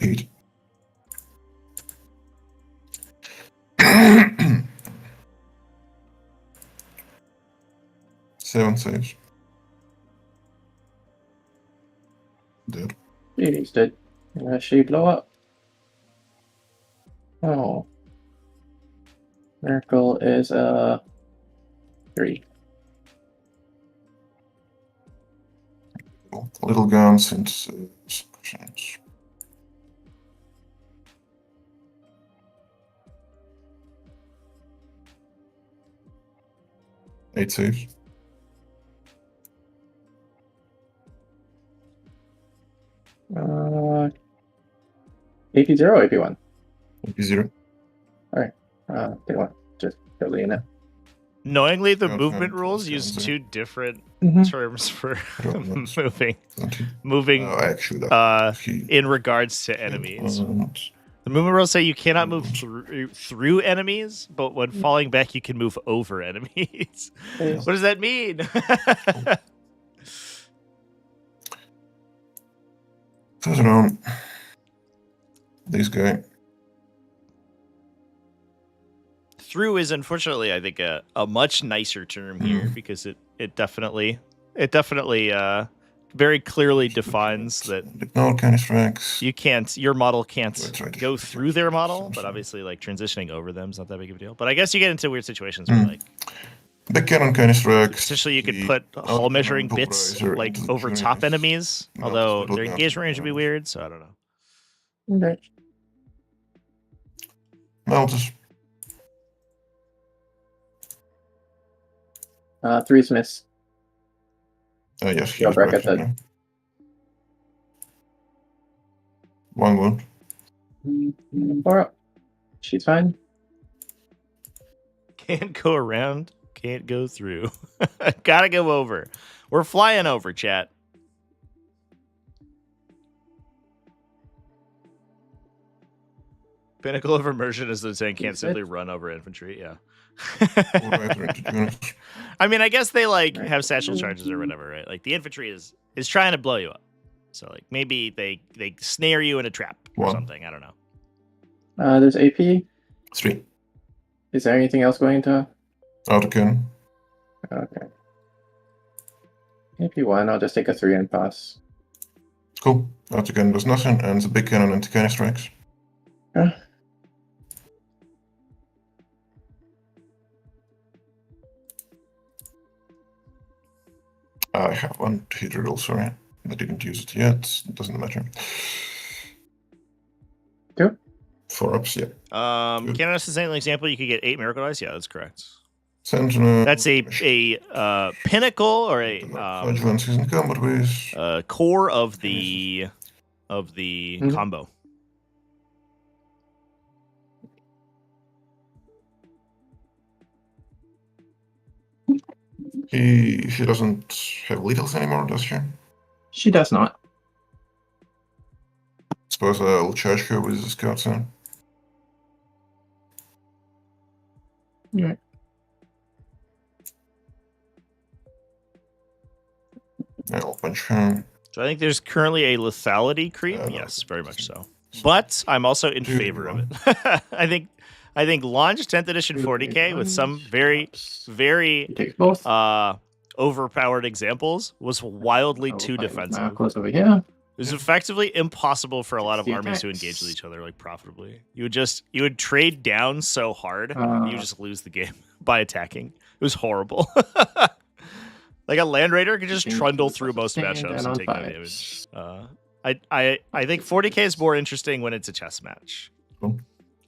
8. Seven saves. Dead. He's dead. She blow up. Oh. Miracle is 3. Little guns and suppressions. Eight saves. AP0 or AP1? AP0. Alright. Take one. Just totally in it. Knowingly, the Yeah, movement yeah, rules yeah, use yeah. 2 different terms for Yeah. moving Actually, in regards to enemies. The movement rules say you cannot move through enemies, but when falling back, you can move over enemies. What does that mean? Further on, this guy. Through is unfortunately, I think, a much nicer term here because it definitely very clearly defines that you can't, your model can't go through their model, but obviously like transitioning over them is not that big of a deal. But I guess you get into weird situations where like the cannon constructs. essentially you could put hull measuring bits like over top enemies, although their engagement range would be weird, so I don't know. Okay. Meltus. 3's miss. Yes, he Go was bracket perfect that. now. 1 wound. 4 up. She's fine. Can't go around, can't go through. Gotta go over. We're flying over, chat. Pinnacle of immersion is the tank can't simply run over infantry, yeah. I mean, I guess they like have satchel charges or whatever, right? Like the infantry is trying to blow you up. So like maybe they snare you in a trap or something. I don't know. There's AP. 3. Is there anything else going to? Autocannon. Okay. AP1, I'll just take a 3 and pass. Cool. Autocannon does nothing, and the big cannon anti-cannon strikes. Yeah. I have 1 hit roll, sorry. I didn't use it yet. It doesn't matter. 2? 4 ups, yeah. Cannon is an example. You could get 8 miracle dice. Yeah, that's correct. Sentinel. That's a pinnacle or a core of the combo. She doesn't have lethals anymore, does she? She does not. Suppose I'll charge her with the scouts then. Yeah. I'll punch her. So I think there's currently a lethality creep. Yes, very much so. But I'm also in favor of it. I think launch 10th edition 40k with some very overpowered examples was wildly too defensive. Close over here. It was effectively impossible for a lot of armies to engage with each other like profitably. You would trade down so hard, you just lose the game by attacking. It was horrible. Like a Land Raider could just trundle through most matchups and take no damage. I think 40k is more interesting when it's a chess match. Cool.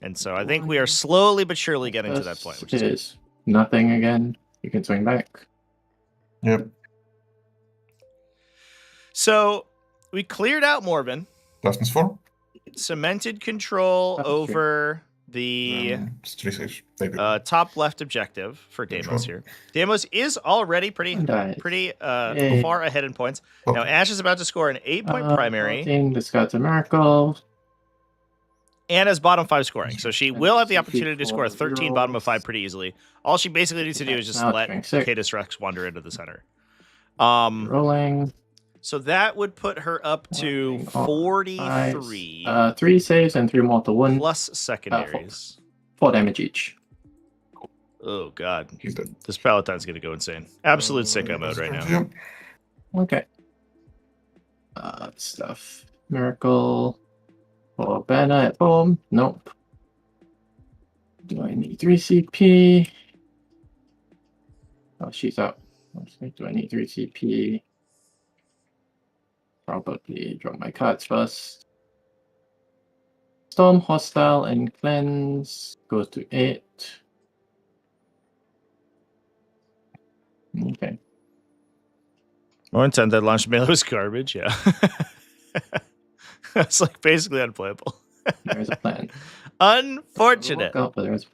And so I think we are slowly but surely getting to that point. Which is nothing again. You can swing back. Yep. So we cleared out Morbin. Distance 4. Cemented control over the It's 3 saves. Maybe. top left objective for Deimos here. Deimos is already pretty far ahead in points. Okay. Now Ash is about to score an 8-point primary. Discards a miracle. And has bottom 5 scoring. So she will have the opportunity to score a 13 bottom of 5 pretty easily. All she basically needs to do is just let Cadus Rex wander into the center. Rolling. So that would put her up to 43. 3 saves and 3 mortal wounds. Plus secondaries. 4 damage each. Oh, God. He's dead. This Palatine's going to go insane. Absolute sicko mode right now. Yep. Okay. Stuff. Miracle. For banner at home. Nope. Do I need 3 CP? Oh, she's up. Do I need 3 CP? Probably drop my cards first. Storm, Hostile, and Cleanse goes to 8. Okay. More intent that launch melee was garbage, yeah. It's like basically unplayable. There's a plan. Unfortunate. But there is a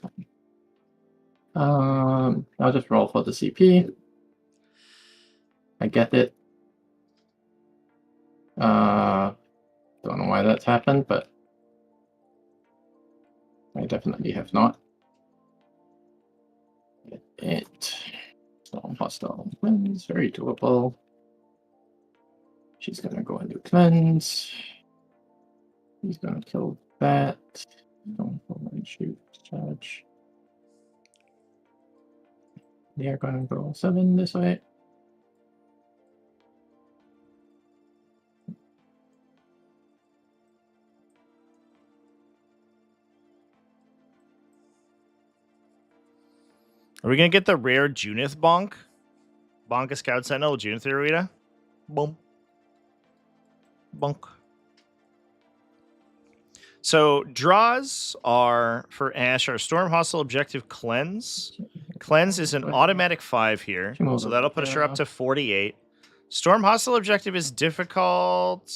plan. I'll just roll for the CP. I get it. Don't know why that's happened, but I definitely have not. Get it. Storm, Hostile, Cleanse, very doable. She's gonna go into Cleanse. He's gonna kill that. Don't go and shoot, charge. They're gonna go 7 this way. Are we going to get the rare Junith bonk? Bonk a Scout Sentinel, Junith Sororita? Boom. Bonk. So draws are for Ash are Storm, Hostile, Objective, Cleanse. Cleanse is an automatic 5 here, so that'll push her up to 48. Storm, Hostile, Objective is difficult.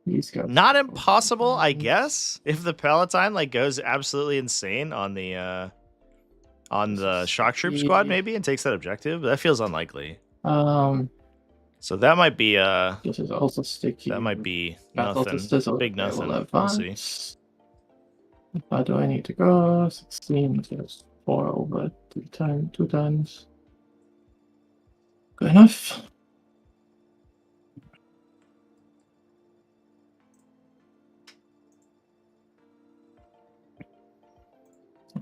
Not impossible, I guess, if the Palatine like goes absolutely insane on the Shock Troop squad maybe and takes that objective. But that feels unlikely. So that might be this is also sticky. That might be nothing. Big nothing. We'll see. How do I need to go? 16 plus 4 over 2 times. Good enough.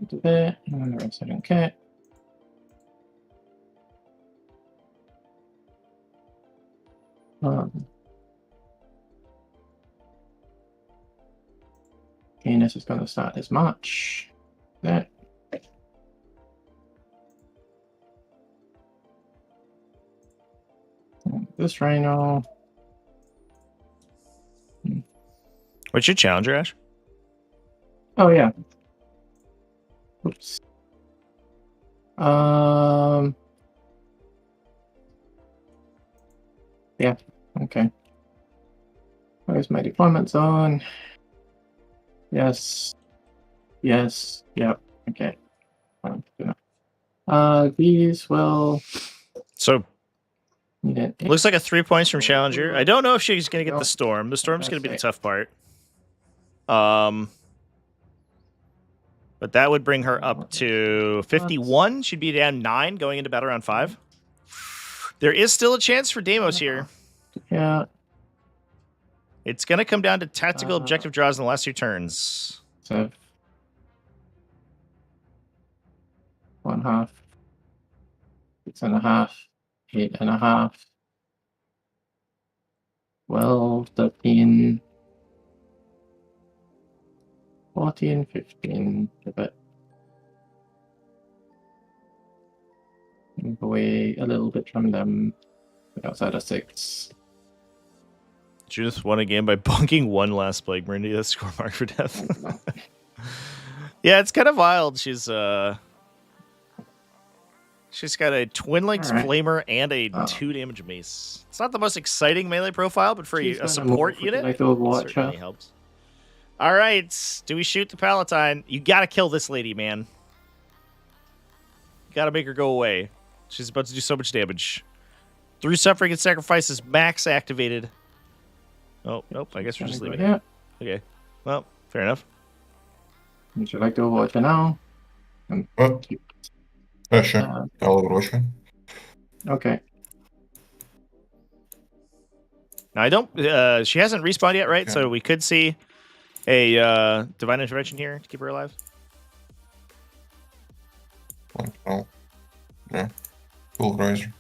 To there, and the rest I don't care. Canis is going to start his march. There. And this Rhino. What's your challenger, Ash? Oh, yeah. Oops. Yeah, okay. Where's my deployment zone? Yes. Yes. Yep. Okay. These will... So, looks like a 3 points from Challenger. I don't know if she's going to get the Storm. The Storm's going to be the tough part. But that would bring her up to 51. She'd be down 9 going into battle round 5. There is still a chance for Deimos here. Yeah. It's going to come down to tactical objective draws in the last 2 turns. So 1/2. 6.5. 8.5. 12, 13. 14, 15, a bit. Move away a little bit from them. Outside of 6. Judith won a game by bonking 1 last Plague Marindy. That's score mark for death. Yeah, it's kind of wild. She's got a Twin Links Flamer and a 2 damage mace. It's not the most exciting melee profile, but for a support unit, it certainly helps. All right. Do we shoot the Palatine? You got to kill this lady, man. You got to make her go away. She's about to do so much damage. Through suffering and sacrifices, max activated. Oh, nope. I guess we're just leaving it. Okay. Well, fair enough. Would you like to avoid for now? What? Yeah, sure. I'll watch you. Okay. Now, I don't... she hasn't respawned yet, right? Okay. So we could see a Divine Intervention here to keep her alive. Oh. Yeah. Full Riser.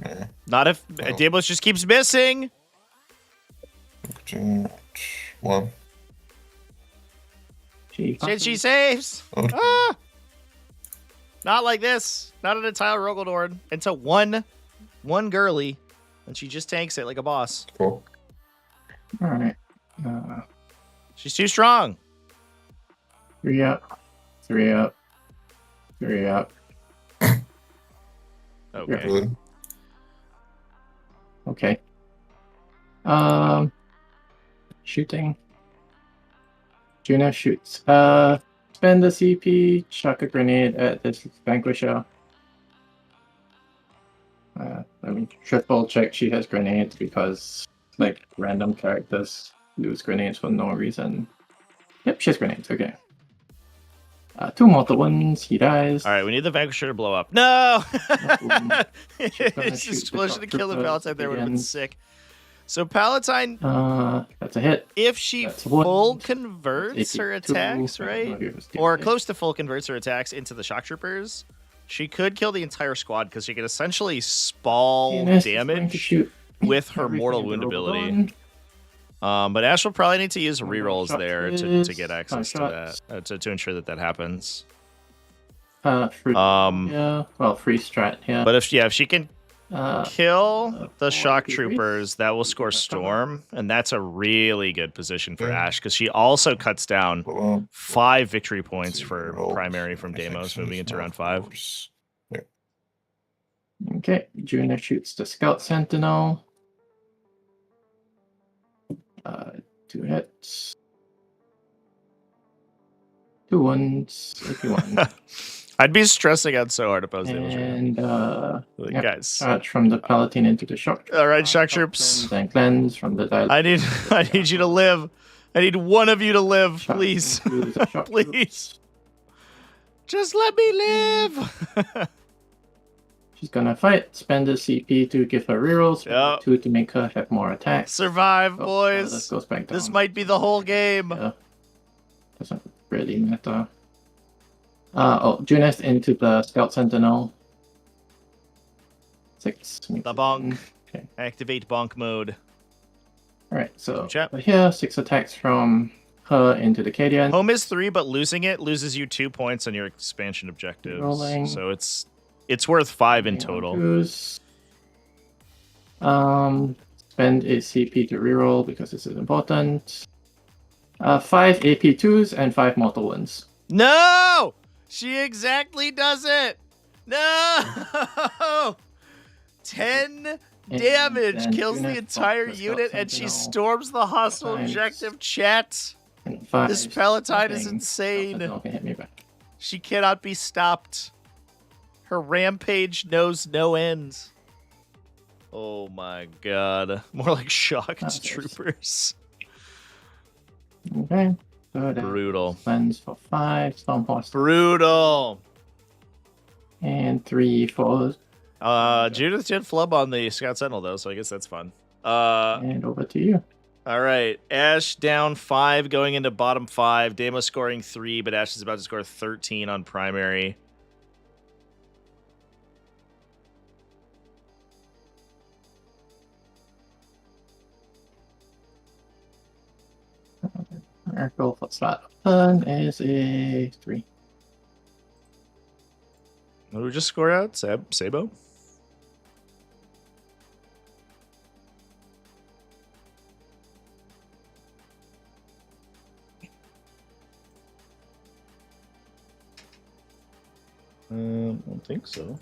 Yeah. Not if Deimos just keeps missing. 1. Shit, she saves. Okay. Ah! Not like this. Not an entire Rogaldorn. Into one girly, and she just tanks it like a boss. Cool. All right. She's too strong. 3 up. 3 up. 3 up. Okay. Good. Okay. Shooting. Juna shoots. Spend the CP, chuck a grenade at this Vanquisher. Triple check she has grenades because, like, random characters lose grenades for no reason. Yep, she has grenades, okay. 2 mortal ones, he dies. Alright, we need the Vanquisher to blow up. No! It's just explosion to kill the Palatine there would have been sick. So Palatine, that's a hit. if she full converts her attacks, right? Or close to full converts her attacks into the Shock Troopers, she could kill the entire squad because she could essentially spall damage with her mortal wound ability. But Ash will probably need to use rerolls there to get access to that, to ensure that happens. Free strat, yeah. But if she can kill the Shock Troopers, that will score Storm, and that's a really good position for Ash because she also cuts down 5 victory points for primary from Deimos, moving into round 5. Okay, Juna shoots the Scout Sentinel. 2 hits. 2 ones, if you want. I'd be stressing out so hard if I was Deimos. And guys, charge from the Palatine into the Shock. All right, Shock Troops. And cleanse from the I need you to live. I need one of you to live, please. Please. Just let me live. She's gonna fight. Spend the CP to give her rerolls. 2 to make her have more attacks. Survive, boys. This goes back down. This might be the whole game. Yeah. Doesn't really matter. Junas into the Scout Sentinel. 6. The bonk. Okay. Activate bonk mode. Alright, so here, 6 attacks from her into the Cadian. Home is 3, but losing it loses you 2 points on your expansion objectives. Rolling. So it's worth 5 in total. Spend a CP to reroll because this is important. 5 AP2s and 5 mortal wounds. No! She exactly does it! No! 10 damage kills the entire unit, and she storms the hostile objective, chat. This Palatine is insane. She cannot be stopped. Her rampage knows no end. Oh my god. More like shocked troopers. Okay. Brutal. Cleanse for 5. Storm Horse. Brutal. And 3 for... Judith did flub on the Scout Sentinel, though, so I guess that's fun. And over to you. All right. Ash down 5 going into bottom 5. Deimos scoring 3, but Ash is about to score 13 on primary. Miracle for slot turn is a 3. What did we just score out? Sabo? I don't think so.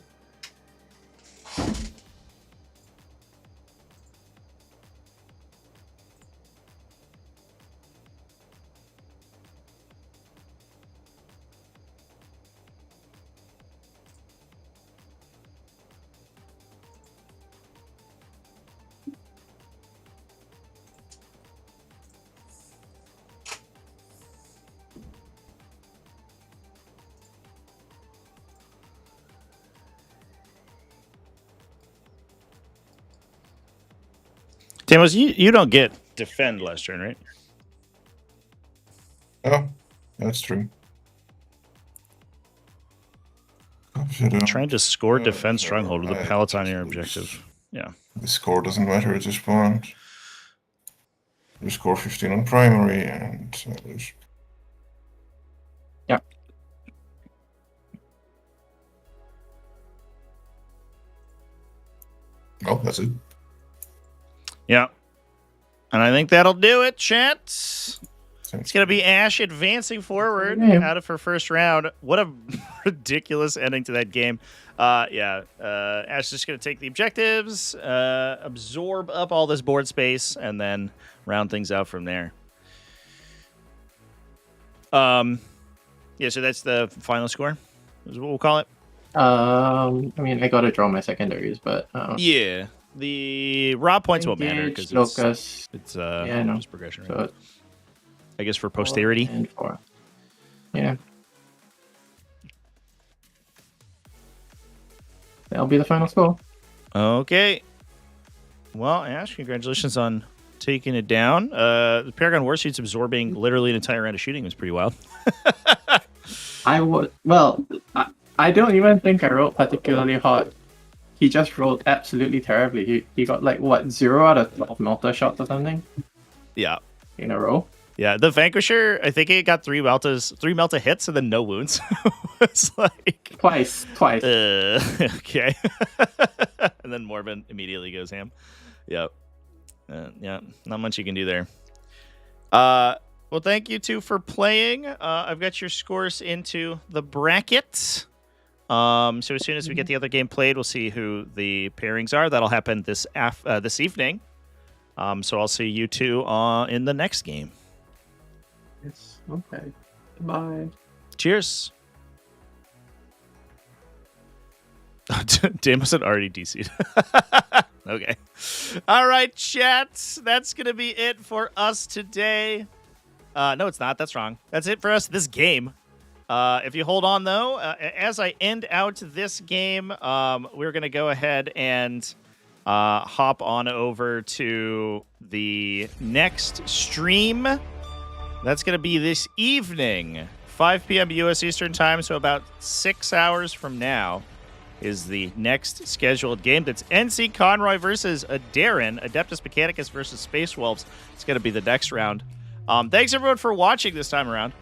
Deimos, you don't get defend last turn, right? Oh, that's true. Trying to score defense stronghold with a Palatine on your objective. Yeah. The score doesn't matter at this point. You score 15 on primary and lose. Yeah. Oh, that's it. Yeah. And I think that'll do it, chat. It's going to be Ash advancing forward out of her first round. What a ridiculous ending to that game. Yeah, Ash is just going to take the objectives, absorb up all this board space, and then round things out from there. Yeah, so that's the final score, is what we'll call it. I mean, I got to draw my secondaries, but... yeah, the raw points won't matter because it's just progression, right? So I guess for posterity. 4 and 4. Yeah. That'll be the final score. Okay. Well, Ash, congratulations on taking it down. The Paragon Warsuit's absorbing literally an entire round of shooting was pretty wild. I don't even think I rolled particularly hot. He just rolled absolutely terribly. He got like, what, 0 out of 12 melter shots or something? Yeah. In a row? Yeah, the Vanquisher, I think it got 3 Melta hits and then no wounds. It's like... Twice. Okay. And then Morbin immediately goes ham. Yep. Yeah, not much you can do there. Well, thank you two for playing. I've got your scores into the bracket. So as soon as we get the other game played, we'll see who the pairings are. That'll happen this evening. So I'll see you two in the next game. Yes. Okay. Bye. Cheers. Deimos had already DC'd. Okay. All right, chat. That's going to be it for us today. No, it's not. That's wrong. That's it for us this game. If you hold on, though, as I end out this game, we're going to go ahead and hop on over to the next stream. That's going to be this evening, 5 p.m. U.S. Eastern Time, so about 6 hours from now is the next scheduled game. That's NC Conroy versus Darren, Adeptus Mechanicus versus Space Wolves. It's going to be the next round. Thanks, everyone, for watching this time around.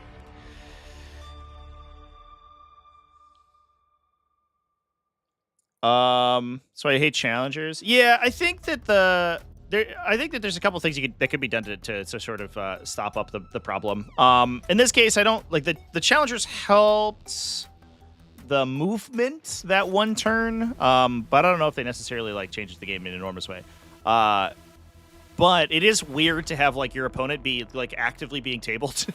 So I hate challengers. Yeah, I think that there's a couple things that could be done to sort of stop up the problem. In this case, I don't like the challengers helped the movement that one turn, but I don't know if they necessarily like changes the game in an enormous way. But it is weird to have like your opponent be like actively being tabled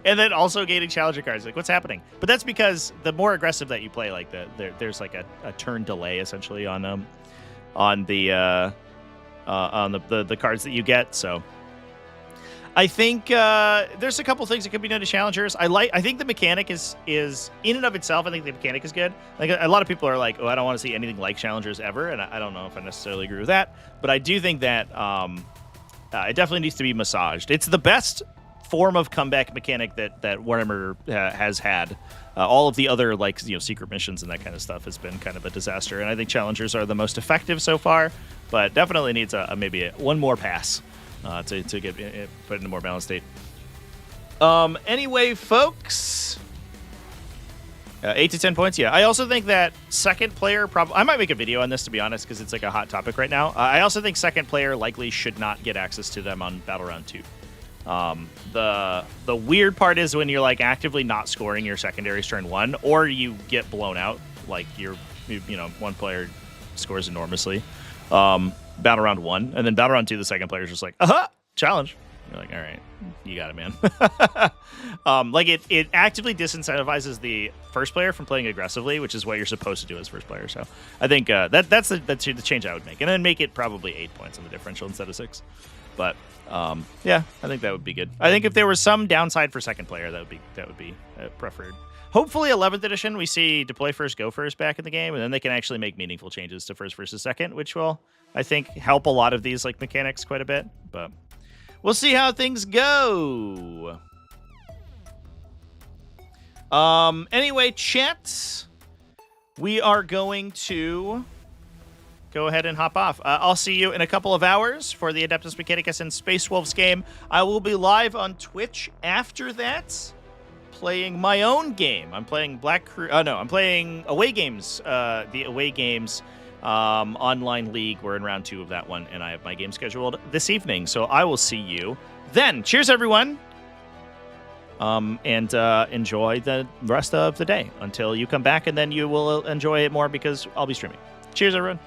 and then also gaining challenger cards. Like, what's happening? But that's because the more aggressive that you play, like there's like a turn delay essentially on the cards that you get. So I think there's a couple things that could be done to challengers. I think the mechanic is in and of itself. I think the mechanic is good. Like a lot of people are like, oh, I don't want to see anything like challengers ever, and I don't know if I necessarily agree with that. But I do think that it definitely needs to be massaged. It's the best form of comeback mechanic that Warhammer has had. All of the other secret missions and that kind of stuff has been kind of a disaster, and I think challengers are the most effective so far. But definitely needs maybe one more pass. To get put in a more balanced state. Anyway, folks, 8 to 10 points. Yeah, I also think that second player I might make a video on this, to be honest, because it's like a hot topic right now. I also think second player likely should not get access to them on Battle Round 2. The weird part is when you're like actively not scoring your secondaries turn 1, or you get blown out, like one player scores enormously. Battle Round 1, and then Battle Round 2, the second player is just like, challenge. You're like, all right, you got it, man. It actively disincentivizes the first player from playing aggressively, which is what you're supposed to do as first player. So I think that's the change I would make, and then make it probably 8 points on the differential instead of 6. But yeah, I think that would be good. I think if there was some downside for second player, that would be preferred. hopefully 11th edition, we see deploy first, go first back in the game, and then they can actually make meaningful changes to first versus second, which will, I think, help a lot of these like mechanics quite a bit. But we'll see how things go. Anyway, chat, we are going to go ahead and hop off. I'll see you in a couple of hours for the Adeptus Mechanicus and Space Wolves game. I will be live on Twitch after that, playing my own game. I'm playing I'm playing away games. The away games online league. We're in round 2 of that one, and I have my game scheduled this evening. So I will see you then. Cheers, everyone. And enjoy the rest of the day until you come back, and then you will enjoy it more because I'll be streaming. Cheers, everyone.